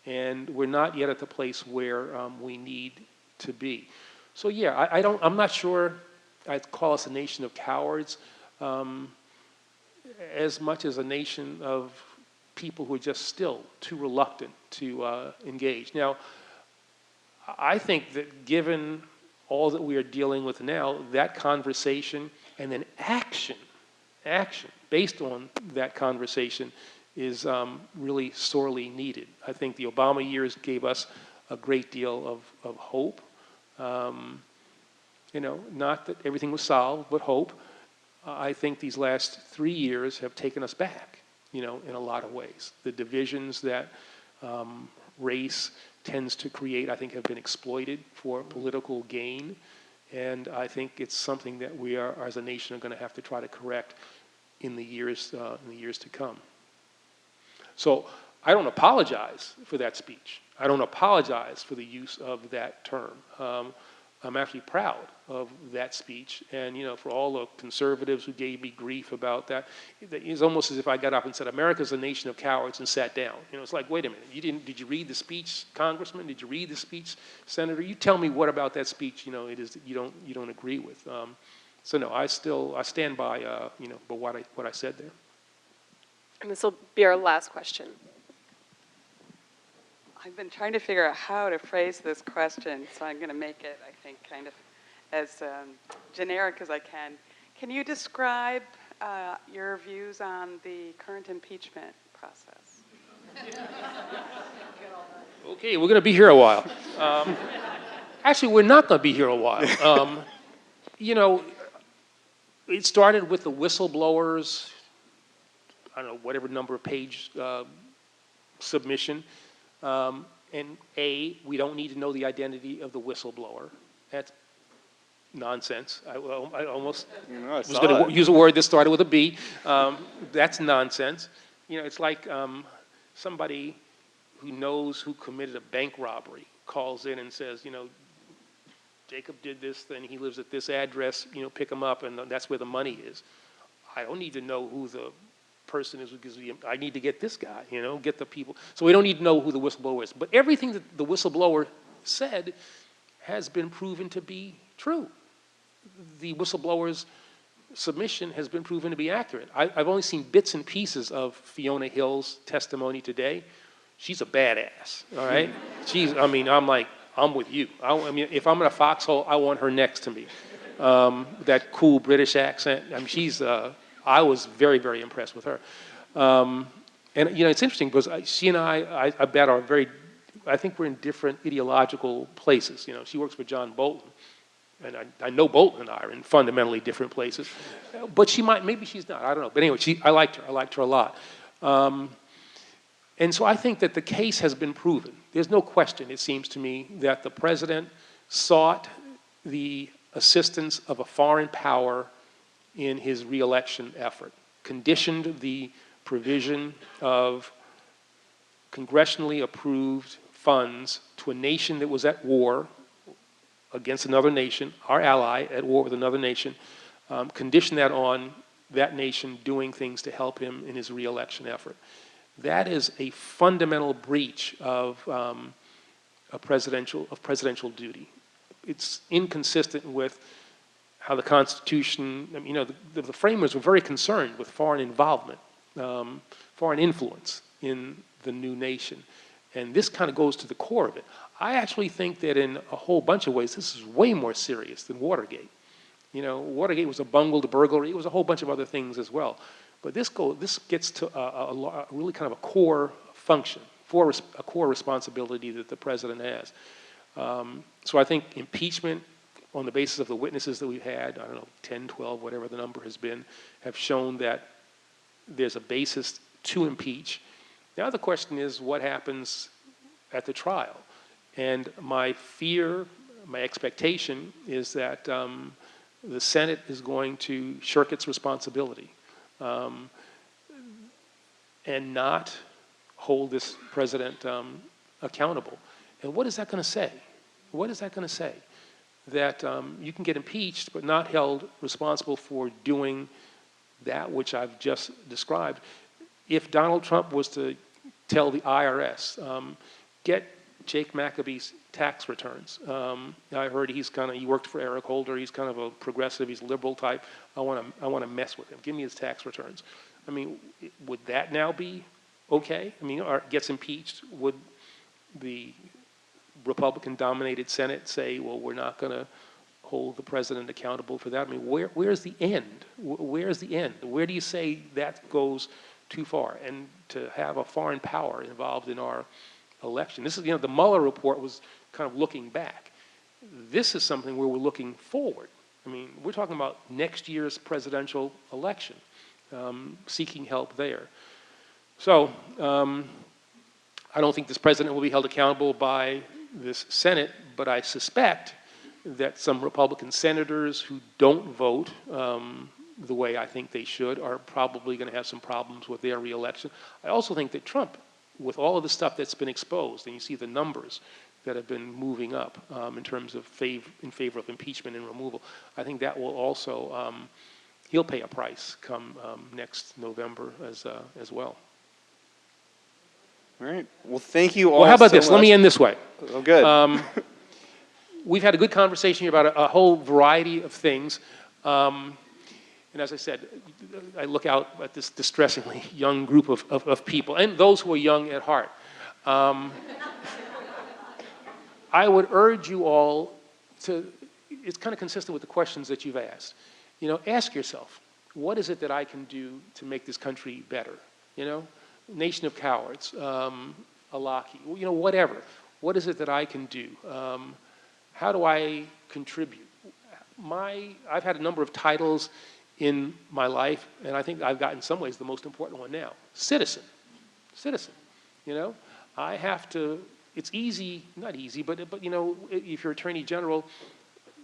And we're not yet at the place where we need to be. So yeah, I'm not sure I'd call us a nation of cowards as much as a nation of people who are just still too reluctant to engage. Now, I think that given all that we are dealing with now, that conversation and then action based on that conversation is really sorely needed. I think the Obama years gave us a great deal of hope. You know, not that everything was solved, but hope. I think these last 3 years have taken us back, you know, in a lot of ways. The divisions that race tends to create, I think, have been exploited for political gain. And I think it's something that we are, as a nation, are going to have to try to correct in the years to come. So I don't apologize for that speech. I don't apologize for the use of that term. I'm actually proud of that speech, and you know, for all the conservatives who gave me grief about that, it's almost as if I got up and said, "America's a nation of cowards," and sat down. You know, it's like, wait a minute, did you read the speech, Congressman? Did you read the speech, Senator? You tell me what about that speech, you know, it is that you don't agree with. So no, I stand by you know, but what I said there. And this will be our last question. I've been trying to figure out how to phrase this question, so I'm going to make it, I think, kind of as generic as I can. Can you describe your views on the current impeachment process? Okay, we're going to be here a while. Actually, we're not going to be here a while. You know, it started with the whistleblowers, I don't know, whatever number of page submission. And we don't need to know the identity of the whistleblower. That's nonsense. I almost was going to use a word that started with a B. That's nonsense. You know, it's like somebody who knows who committed a bank robbery calls in and says, you know, Jacob did this, then he lives at this address, you know, pick him up, and that's where the money is. I don't need to know who the person is, because I need to get this guy, you know, get the people. So we don't need to know who the whistleblower is. But everything that the whistleblower said has been proven to be true. The whistleblower's submission has been proven to be accurate. I've only seen bits and pieces of Fiona Hill's testimony today. She's a badass, all right? I'm with you. I mean, if I'm in a foxhole, I want her next to me. That cool British accent, I mean, I was very, very impressed with her. And, you know, it's interesting because she and I bet are I think we're in different ideological places. You know, she works with John Bolton, and I know Bolton and I are in fundamentally different places. But maybe she's not, I don't know. But anyway, I liked her a lot. And so I think that the case has been proven. There's no question, it seems to me, that the president sought the assistance of a foreign power in his reelection effort, conditioned the provision of congressionally approved funds to a nation that was at war against another nation, our ally at war with another nation, conditioned that on that nation doing things to help him in his reelection effort. That is a fundamental breach of presidential duty. It's inconsistent with how the Constitution, I mean, you know, the framers were very concerned with foreign involvement, foreign influence in the new nation. And this kind of goes to the core of it. I actually think that in a whole bunch of ways, this is way more serious than Watergate. You know, Watergate was a bungled burglary. It was a whole bunch of other things as well. But this gets to a really kind of a core function, a core responsibility that the president has. So I think impeachment, on the basis of the witnesses that we've had, I don't know, 10, 12, whatever the number has been, have shown that there's a basis to impeach. Now the question is, what happens at the trial? And my fear, my expectation is that the Senate is going to shirk its responsibility and not hold this president accountable. And what is that going to say? What is that going to say? That you can get impeached but not held responsible for doing that which I've just described. If Donald Trump was to tell the IRS, get Jake Maccabe's tax returns. I heard he worked for Eric Holder. He's kind of a progressive. He's a liberal type. I want to mess with him. Give me his tax returns. I mean, would that now be okay? I mean, or gets impeached? Would the Republican-dominated Senate say, well, we're not going to hold the president accountable for that? I mean, where's the end? Where's the end? Where do you say that goes too far? And to have a foreign power involved in our election. This is, the Mueller report was kind of looking back. This is something where we're looking forward. I mean, we're talking about next year's presidential election, seeking help there. So I don't think this president will be held accountable by this Senate, but I suspect that some Republican senators who don't vote the way I think they should are probably going to have some problems with their reelection. I also think that Trump, with all of the stuff that's been exposed, and you see the numbers that have been moving up in terms of in favor of impeachment and removal, I think that will also, he'll pay a price come next November as well. All right. Well, thank you all. Well, how about so this? much. Let me end this way. Oh, good. We've had a good conversation here about a whole variety of things. And as I said, I look out at this distressingly young group of people, and those who are young at heart. I would urge you all to, it's kind of consistent with the questions that you've asked. Ask yourself, what is it that I can do to make this country better? Nation of cowards, Alaki, whatever. What is it that I can do? How do I contribute? I've had a number of titles in my life, and I think I've got in some ways the most important one now. Citizen. I have to, it's easy, not easy, but if you're Attorney General,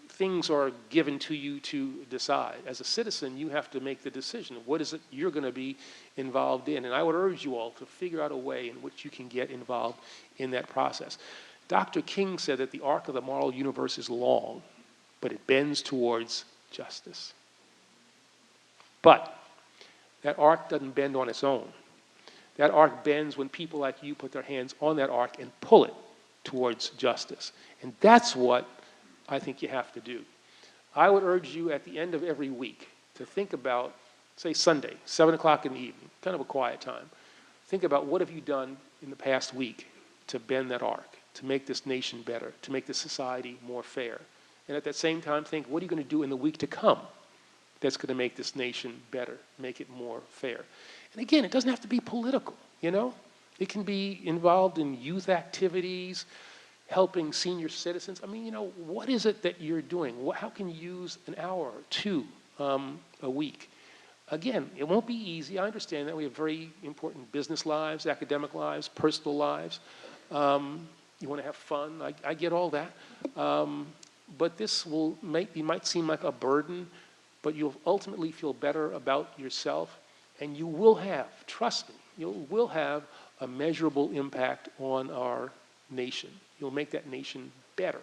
things are given to you to decide. As a citizen, you have to make the decision of what is it you're going to be involved in. And I would urge you all to figure out a way in which you can get involved in that process. Dr. King said that the arc of the moral universe is long, but it bends towards justice. But that arc doesn't bend on its own. That arc bends when people like you put their hands on that arc and pull it towards justice. And that's what I think you have to do. I would urge you at the end of every week to think about, say Sunday, 7 o'clock in the evening, kind of a quiet time. Think about what have you done in the past week to bend that arc, to make this nation better, to make this society more fair. And at that same time, think, what are you going to do in the week to come that's going to make this nation better, make it more fair? And again, it doesn't have to be political, It can be involved in youth activities, helping senior citizens. I mean, what is it that you're doing? How can you use an hour or two a week? Again, it won't be easy. I understand that. We have very important business lives, academic lives, personal lives. You want to have fun. I get all that. But this might seem like a burden, but you'll ultimately feel better about yourself, and you will have, trust me, you will have a measurable impact on our nation. You'll make that nation better.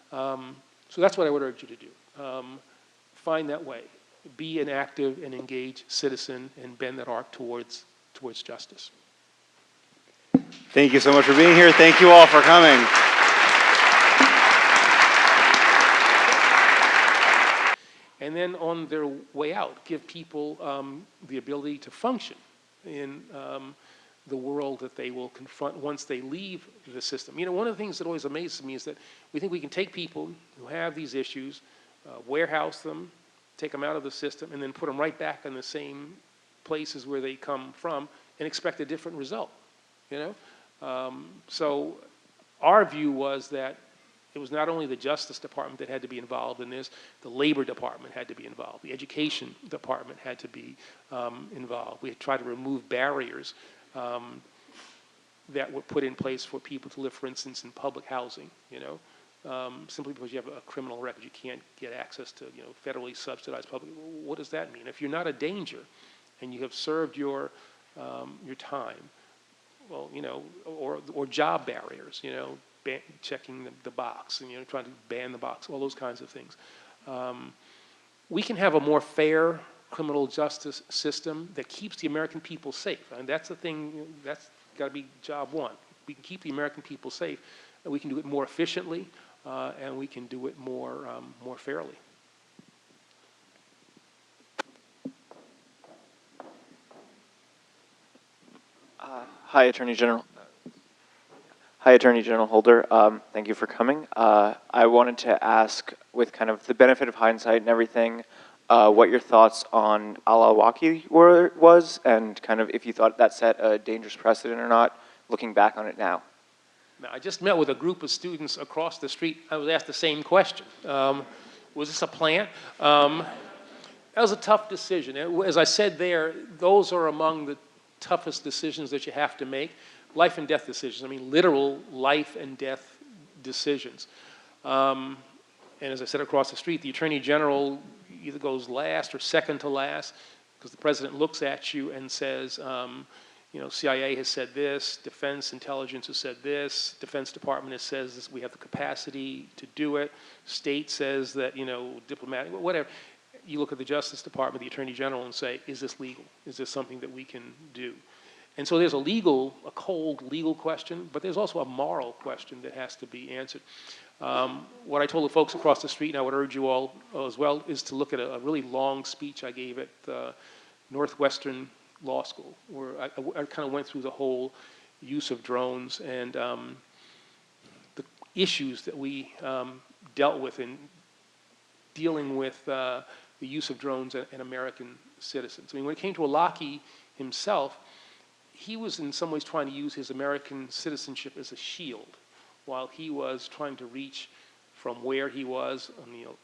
So that's what I would urge you to do. Find that way. Be an active and engaged citizen and bend that arc towards justice. Thank you so much for being here. Thank you all for coming. And then on their way out, give people the ability to function in the world that they will confront once they leave the system. One of the things that always amazes me is that we think we can take people who have these issues, warehouse them, take them out of the system, and then put them right back in the same places where they come from and expect a different result. So our view was that it was not only the Justice Department that had to be involved in this, the Labor Department had to be involved, the Education Department had to be involved. We had tried to remove barriers that were put in place for people to live, for instance, in public housing, simply because you have a criminal record, you can't get access to, federally subsidized public. What does that mean? If you're not a danger and you have served your time, well, or job barriers, checking the box and, trying to ban the box, all those kinds of things. We can have a more fair criminal justice system that keeps the American people safe. And that's the thing, that's got to be job one. We can keep the American people safe, and we can do it more efficiently, and we can do it more fairly. Hi, Attorney General. Hi, Attorney General Holder. Thank you for coming. I wanted to ask, with kind of the benefit of hindsight and everything, what your thoughts on al-Awlaki was, and kind of if you thought that set a dangerous precedent or not, looking back on it now. Now, I just met with a group of students across the street. I was asked the same question. Was this a plant? That was a tough decision. As I said there, those are among the toughest decisions that you have to make. Life and death decisions. I mean, literal life and death decisions. And as I said across the street, the Attorney General either goes last or second to last, because the President looks at you and says, CIA has said this, Defense Intelligence has said this, Defense Department has says this, we have the capacity to do it, State says that, diplomatic, whatever. You look at the Justice Department, the Attorney General, and say, is this legal? Is this something that we can do? And so there's a cold legal question, but there's also a moral question that has to be answered. What I told the folks across the street, and I would urge you all as well, is to look at a really long speech I gave at Northwestern Law School, where I kind of went through the whole use of drones and the issues that we dealt with in dealing with the use of drones and American citizens. I mean, when it came to Awlaki himself, he was in some ways trying to use his American citizenship as a shield while he was trying to reach from where he was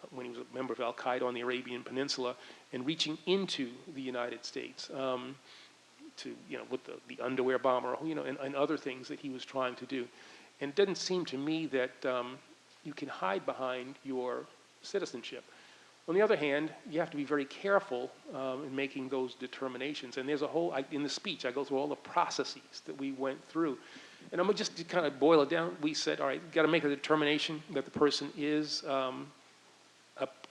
when he was a member of Al-Qaeda on the Arabian Peninsula and reaching into the United States with the underwear bomber, and other things that he was trying to do. And it didn't seem to me that you can hide behind your citizenship. On the other hand, you have to be very careful in making those determinations. And there's a whole, in the speech, I go through all the processes that we went through. And I'm just to kind of boil it down. We said, all right, you've got to make a determination that the person is a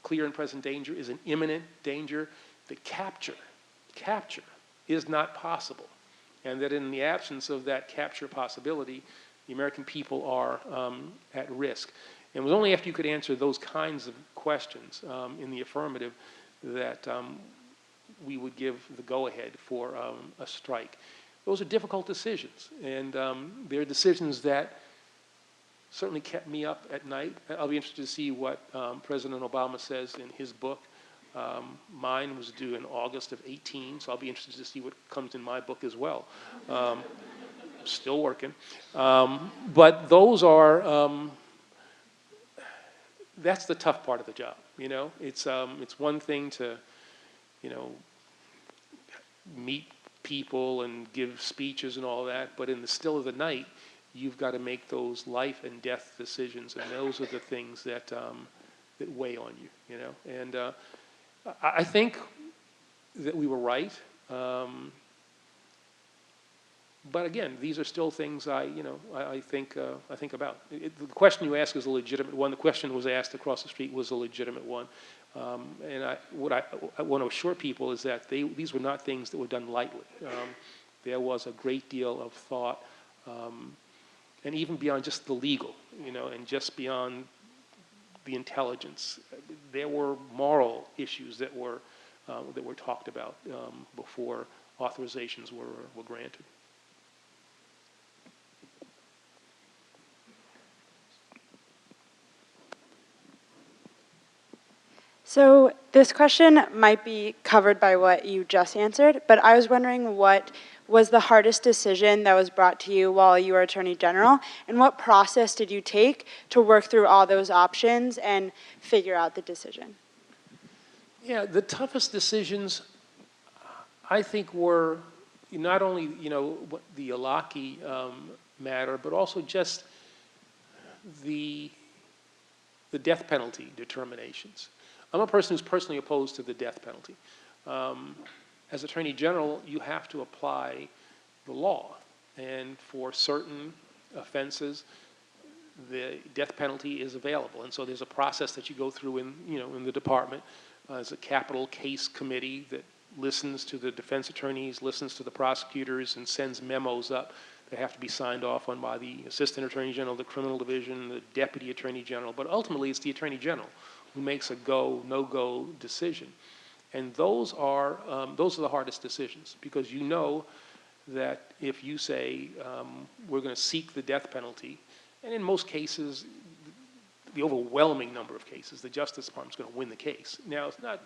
clear and present danger, is an imminent danger, that capture is not possible. And that in the absence of that capture possibility, the American people are at risk. And it was only after you could answer those kinds of questions in the affirmative that we would give the go-ahead for a strike. Those are difficult decisions, and they're decisions that certainly kept me up at night. I'll be interested to see what President Obama says in his book. Mine was due in August of 18, so I'll be interested to see what comes in my book as well. Still working. But those are... that's the tough part of the job, It's one thing to, meet people and give speeches and all that, but in the still of the night, you've got to make those life and death decisions, and those are the things that that weigh on you, And I think that we were right. But again, these are still things I think about. The question you ask is a legitimate one. The question that was asked across the street was a legitimate one. And what I want to assure people is that these were not things that were done lightly. There was a great deal of thought, and even beyond just the legal, and just beyond the intelligence, there were moral issues that were talked about before authorizations were granted. So this question might be covered by what you just answered, but I was wondering what was the hardest decision that was brought to you while you were Attorney General, and what process did you take to work through all those options and figure out the decision? Yeah, the toughest decisions, I think, were not only, the Alaki matter, but also just the death penalty determinations. I'm a person who's personally opposed to the death penalty. As Attorney General, you have to apply the law, and for certain offenses, the death penalty is available. And so there's a process that you go through in the department. There's a capital case committee that listens to the defense attorneys, listens to the prosecutors, and sends memos up that have to be signed off on by the Assistant Attorney General, the Criminal Division, the Deputy Attorney General. But ultimately, it's the Attorney General who makes a go, no-go decision. And those are the hardest decisions, because you know that if you say, we're going to seek the death penalty, and in most cases, the overwhelming number of cases, the Justice Department's going to win the case. Now, it's not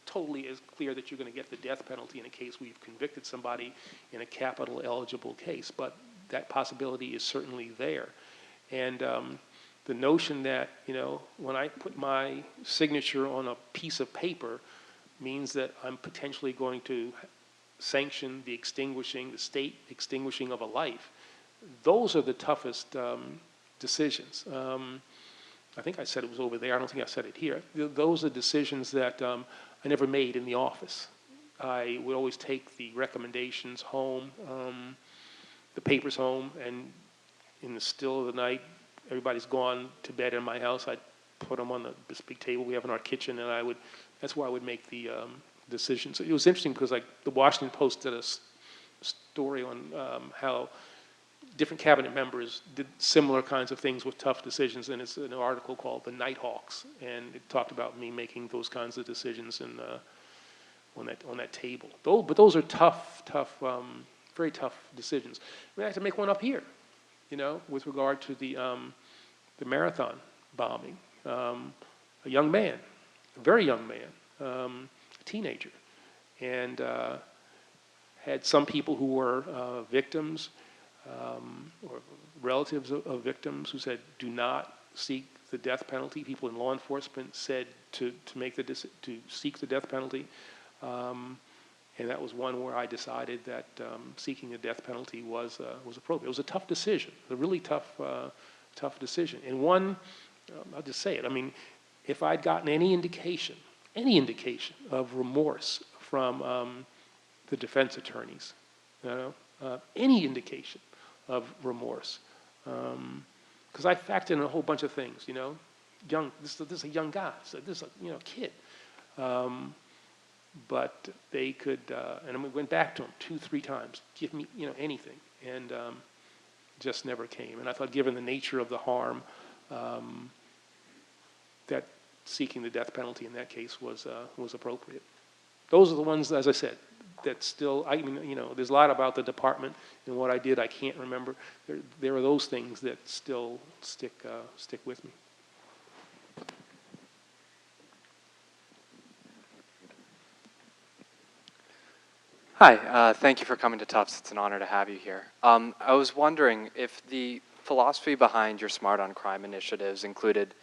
totally as clear that you're going to get the death penalty in a case where you've convicted somebody in a capital eligible case, but that possibility is certainly there. And the notion that, when I put my signature on a piece of paper means that I'm potentially going to sanction the state extinguishing of a life, those are the toughest decisions. I think I said it was over there. I don't think I said it here. Those are decisions that I never made in the office. I would always take the recommendations home, the papers home, and in the still of the night, everybody's gone to bed in my house. I'd put them on this big table we have in our kitchen, and that's where I would make the decisions. It was interesting because the Washington Post did a story on how different cabinet members did similar kinds of things with tough decisions, and it's an article called "The Nighthawks," and it talked about me making those kinds of decisions on that table. But those are tough, very tough decisions. I had to make one up here, with regard to the marathon bombing. A young man, a very young man, a teenager, and had some people who were victims. Or relatives of victims who said, do not seek the death penalty. People in law enforcement said to seek the death penalty. And that was one where I decided that seeking the death penalty was appropriate. It was a tough decision, a really tough decision. And one, I'll just say it, if I'd gotten any indication of remorse from the defense attorneys, any indication of remorse, because I factored in a whole bunch of things, this is a young guy, so this is a kid, but they could, and we went back to him 2-3 times, give me anything, and just never came. And I thought, given the nature of the harm, that seeking the death penalty in that case was appropriate. Those are the ones, as I said, that still, there's a lot about the department and what I did I can't remember. There are those things that still stick with me. Hi, thank you for coming to Tufts. It's an honor to have you here. I was wondering if the philosophy behind your Smart on Crime initiatives included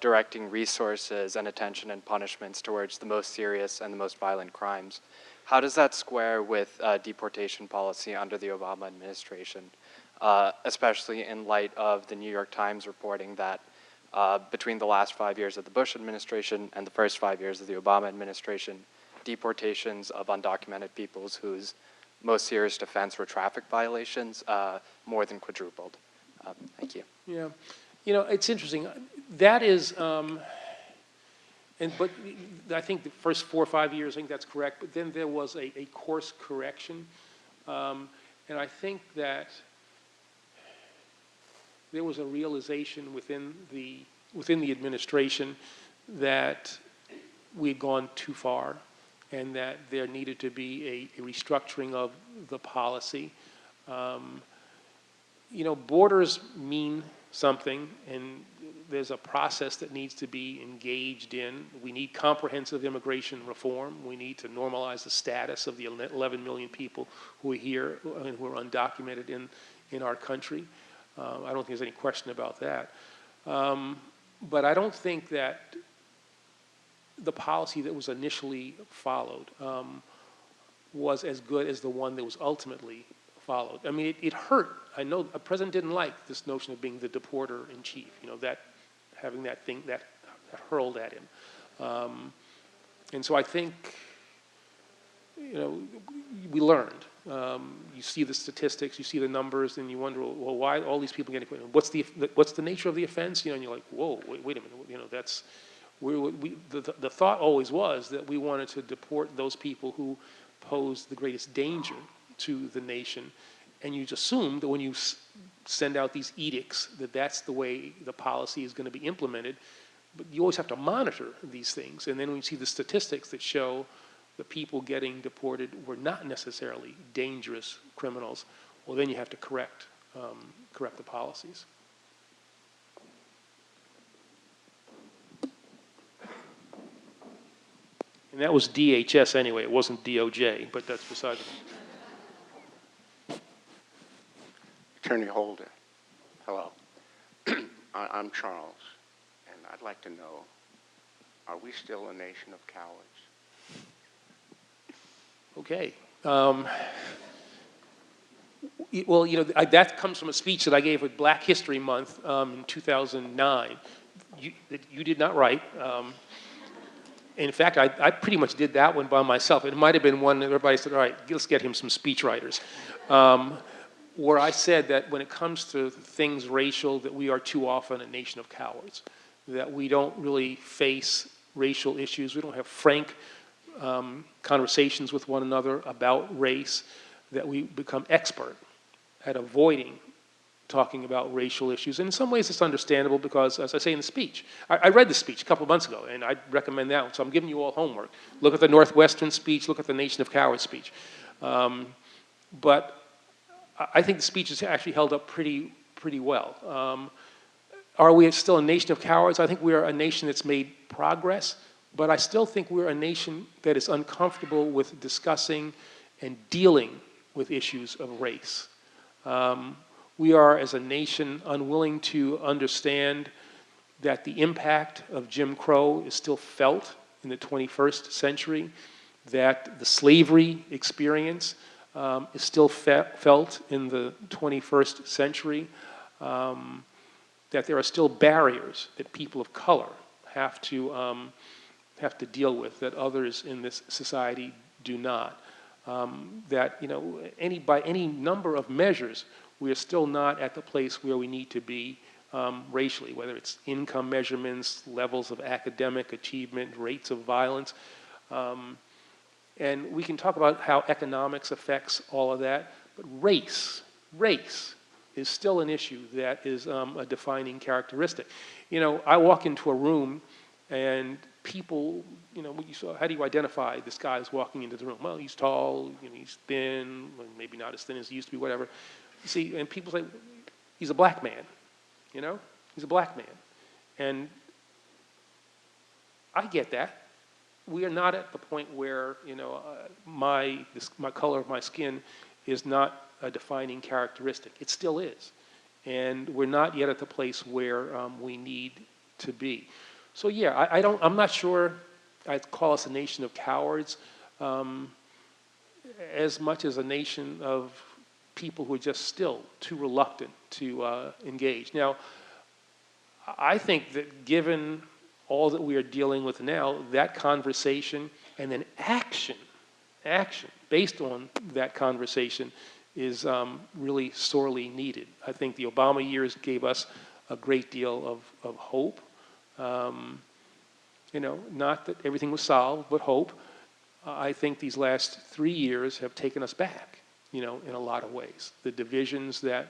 directing resources and attention and punishments towards the most serious and the most violent crimes. How does that square with deportation policy under the Obama administration, especially in light of the New York Times reporting that between the last 5 years of the Bush administration and the first 5 years of the Obama administration, deportations of undocumented peoples whose most serious offense were traffic violations more than quadrupled? Thank you. Yeah. It's interesting. That is, but I think the first 4 or 5 years, I think that's correct. But then there was a course correction, and I think that there was a realization within the administration that we had gone too far, and that there needed to be a restructuring of the policy. Borders mean something, and there's a process that needs to be engaged in. We need comprehensive immigration reform. We need to normalize the status of the 11 million people who are here and who are undocumented in our country. I don't think there's any question about that. But I don't think that the policy that was initially followed was as good as the one that was ultimately followed. I mean, it hurt. I know a president didn't like this notion of being the deporter in chief, that having that thing that hurled at him. And so I think, we learned. You see the statistics, you see the numbers, and you wonder, well, why all these people getting acquitted? What's the nature of the offense? And you're like, whoa, wait a minute. That's the thought always was that we wanted to deport those people who posed the greatest danger to the nation, and you just assume that when you send out these edicts that that's the way the policy is going to be implemented. But you always have to monitor these things, and then when you see the statistics that show the people getting deported were not necessarily dangerous criminals, well, then you have to correct the policies. And that was DHS anyway, it wasn't DOJ, but that's beside the point. Attorney Holder, hello. I'm Charles, and I'd like to know, are we still a nation of cowards? Okay. Well, that comes from a speech that I gave at Black History Month in 2009. You did not write. In fact, I pretty much did that one by myself. It might have been one that everybody said, all right, let's get him some speechwriters. Where I said that when it comes to things racial, that we are too often a nation of cowards, that we don't really face racial issues. We don't have frank conversations with one another about race, that we become expert at avoiding talking about racial issues. And in some ways it's understandable because, as I say in the speech, I read the speech a couple of months ago, and I recommend that one, so I'm giving you all homework. Look at the Northwestern speech, look at the Nation of Cowards speech. But I think the speech is actually held up pretty well. Are we still a nation of cowards? I think we are a nation that's made progress, but I still think we're a nation that is uncomfortable with discussing and dealing with issues of race. We are, as a nation, unwilling to understand that the impact of Jim Crow is still felt in the 21st century, that the slavery experience is still felt in the 21st century, that there are still barriers that people of color have to deal with that others in this society do not. That by any number of measures, we are still not at the place where we need to be racially, whether it's income measurements, levels of academic achievement, rates of violence. And we can talk about how economics affects all of that, but race is still an issue that is a defining characteristic. I walk into a room and people, how do you identify this guy who's walking into the room? Well, he's tall, he's thin, maybe not as thin as he used to be, whatever. See, and people say, he's a black man, he's a black man. And I get that. We are not at the point where, my color of my skin is not a defining characteristic. It still is. And we're not yet at the place where we need to be. So yeah, I'm not sure I'd call us a nation of cowards as much as a nation of people who are just still too reluctant to engage. Now, I think that given all that we are dealing with now, that conversation and then action based on that conversation is really sorely needed. I think the Obama years gave us a great deal of hope. Not that everything was solved, but hope. I think these last 3 years have taken us back, in a lot of ways. The divisions that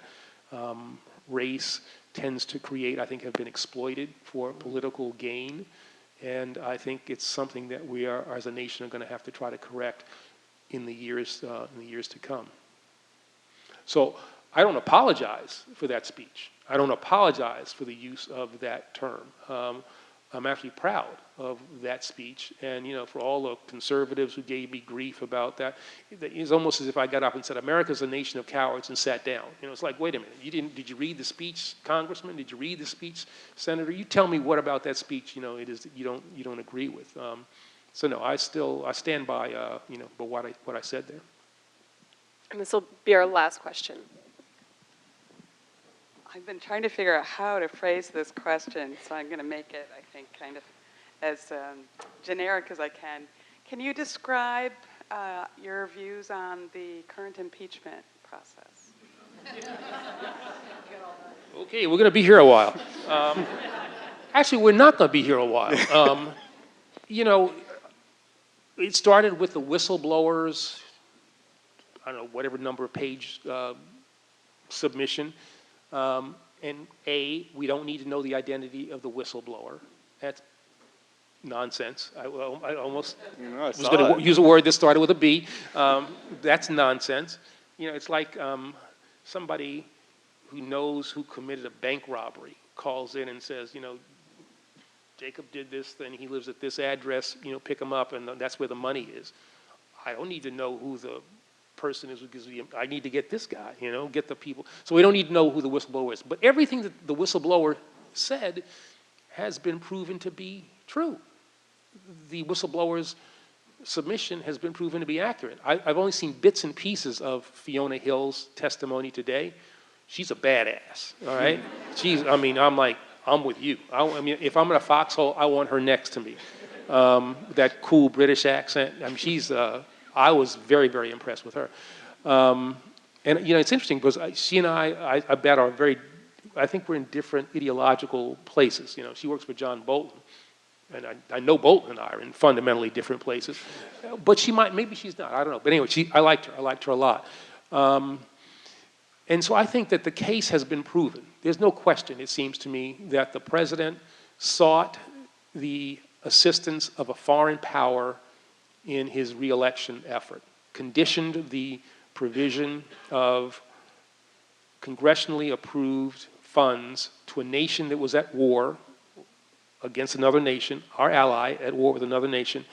race tends to create, I think, have been exploited for political gain. And I think it's something that we are, as a nation, are going to have to try to correct in the years to come. So I don't apologize for that speech. I don't apologize for the use of that term. I'm actually proud of that speech, and for all the conservatives who gave me grief about that, it's almost as if I got up and said, "America's a nation of cowards," and sat down. It's like, wait a minute, did you read the speech, Congressman? Did you read the speech, Senator? You tell me what about that speech, it is that you don't agree with. So no, I stand by, by what I said there. And this will be our last question. I've been trying to figure out how to phrase this question, so I'm going to make it, I think, kind of as generic as I can. Can you describe your views on the current impeachment process? Okay, we're going to be here a while. Actually, we're not going to be here a while. It started with the whistleblowers, I don't know, whatever number of page submission. And we don't need to know the identity of the whistleblower. That's nonsense. I almost was going to use a word that started with a B. That's nonsense. It's like somebody who knows who committed a bank robbery calls in and says, Jacob did this, then he lives at this address, pick him up, and that's where the money is. I don't need to know who the person is because I need to get this guy, get the people. So we don't need to know who the whistleblower is. But everything that the whistleblower said has been proven to be true. The whistleblower's submission has been proven to be accurate. I've only seen bits and pieces of Fiona Hill's testimony today. She's a badass, all right? I'm with you. If I'm in a foxhole, I want her next to me. That cool British accent. I was very, very impressed with her. And it's interesting because she and I bet are I think we're in different ideological places. She works for John Bolton. And I know Bolton and I are in fundamentally different places. But maybe she's not, I don't know. But anyway, I liked her a lot. And so I think that the case has been proven. There's no question, it seems to me, that the president sought the assistance of a foreign power in his reelection effort, conditioned the provision of congressionally approved funds to a nation that was at war against another nation, our ally at war with another nation,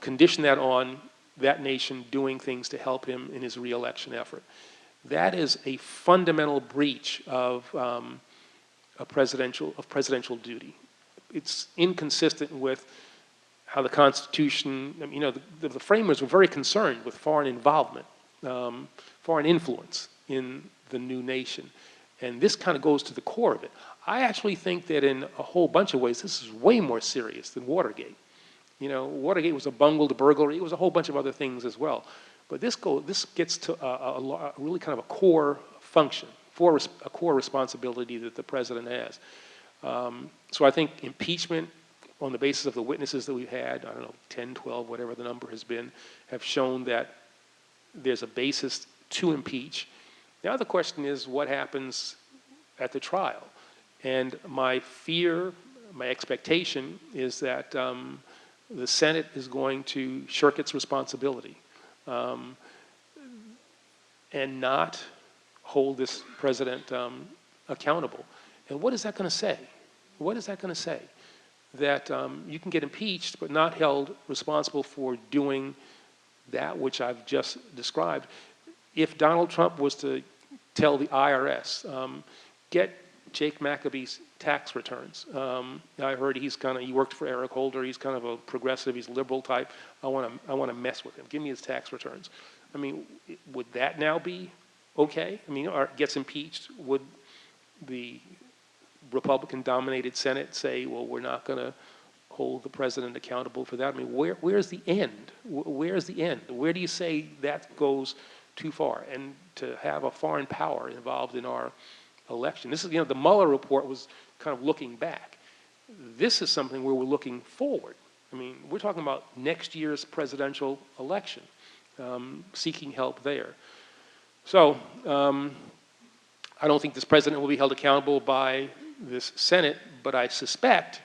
conditioned that on that nation doing things to help him in his reelection effort. That is a fundamental breach of presidential duty. It's inconsistent with how the Constitution, the framers were very concerned with foreign involvement, foreign influence in the new nation. And this kind of goes to the core of it. I actually think that in a whole bunch of ways, this is way more serious than Watergate. Watergate was a bungled burglary. It was a whole bunch of other things as well. But this gets to a really kind of a core function, a core responsibility that the president has. So I think impeachment on the basis of the witnesses that we've had, 10, 12, whatever the number has been, have shown that there's a basis to impeach. Now the question is what happens at the trial? And my fear, my expectation is that the Senate is going to shirk its responsibility and not hold this president accountable. And what is that going to say? What is that going to say? That you can get impeached but not held responsible for doing that which I've just described. If Donald Trump was to tell the IRS, get Jake Maccabe's tax returns. I heard he worked for Eric Holder. He's kind of a progressive. He's a liberal type. I want to mess with him. Give me his tax returns. Would that now be okay? Or gets impeached? Would the Republican-dominated Senate say, well, we're not going to hold the president accountable for that? Where's the end? Where's the end? Where do you say that goes too far? And to have a foreign power involved in our election. This is, the Mueller report was kind of looking back. This is something where we're looking forward. We're talking about next year's presidential election, seeking help there. So I don't think this president will be held accountable by this Senate, but I suspect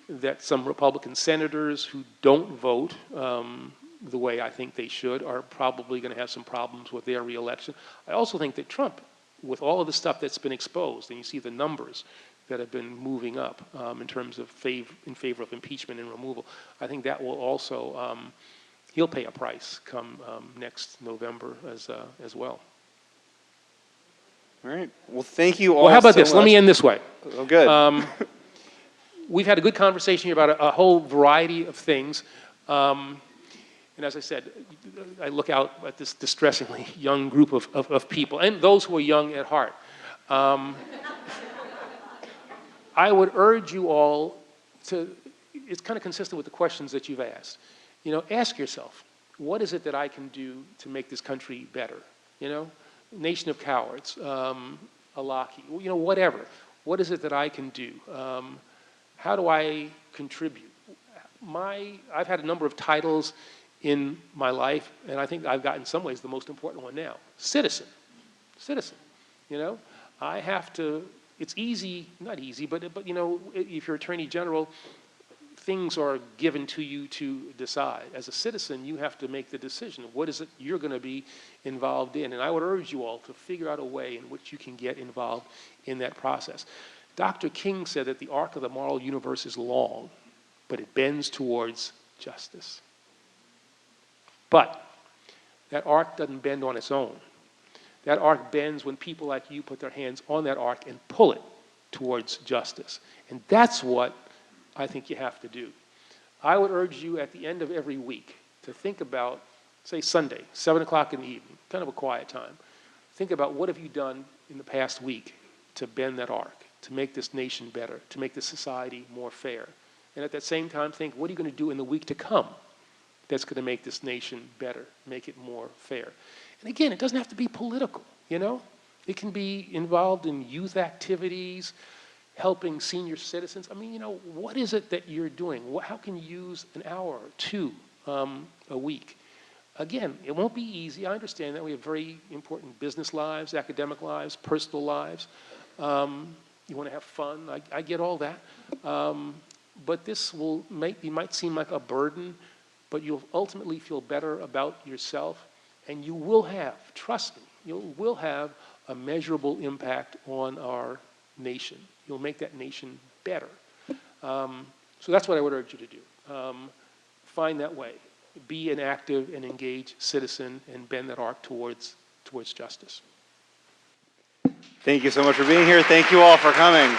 that some Republican senators who don't vote the way I think they should are probably going to have some problems with their reelection. I also think that Trump, with all of the stuff that's been exposed, and you see the numbers that have been moving up in terms of in favor of impeachment and removal, I think that will also, he'll pay a price come next November as well. All right. Well, thank you all. Well, how about so this? much. Let me end this way. Oh, good. We've had a good conversation here about a whole variety of things. And as I said, I look out at this distressingly young group of people, and those who are young at heart. I would urge you all to, it's kind of consistent with the questions that you've asked. You know, ask yourself, what is it that I can do to make this country better? You know, nation of cowards, Alaki, you know, whatever. What is it that I can do? How do I contribute? I've had a number of titles in my life, and I think I've got in some ways the most important one now, citizen. Citizen, you know? I have to, it's easy, not easy, but you know, if you're Attorney General, things are given to you to decide. As a citizen, you have to make the decision of what is it you're going to be involved in. And I would urge you all to figure out a way in which you can get involved in that process. Dr. King said that the arc of the moral universe is long, but it bends towards justice. But that arc doesn't bend on its own. That arc bends when people like you put their hands on that arc and pull it towards justice. And that's what I think you have to do. I would urge you at the end of every week to think about, say Sunday, 7 o'clock in the evening, kind of a quiet time. Think about what have you done in the past week to bend that arc, to make this nation better, to make this society more fair. And at that same time, think, what are you going to do in the week to come that's going to make this nation better, make it more fair? And again, it doesn't have to be political, you know? It can be involved in youth activities, helping senior citizens. I mean, you know, what is it that you're doing? How can you use an hour or two a week? Again, it won't be easy. I understand that. We have very important business lives, academic lives, personal lives. You want to have fun. I get all that. But this might seem like a burden, but you'll ultimately feel better about yourself, and you will have, trust me, you will have a measurable impact on our nation. You'll make that nation better. So that's what I would urge you to do. Find that way. Be an active and engaged citizen and bend that arc towards justice. Thank you so much for being here. Thank you all for coming.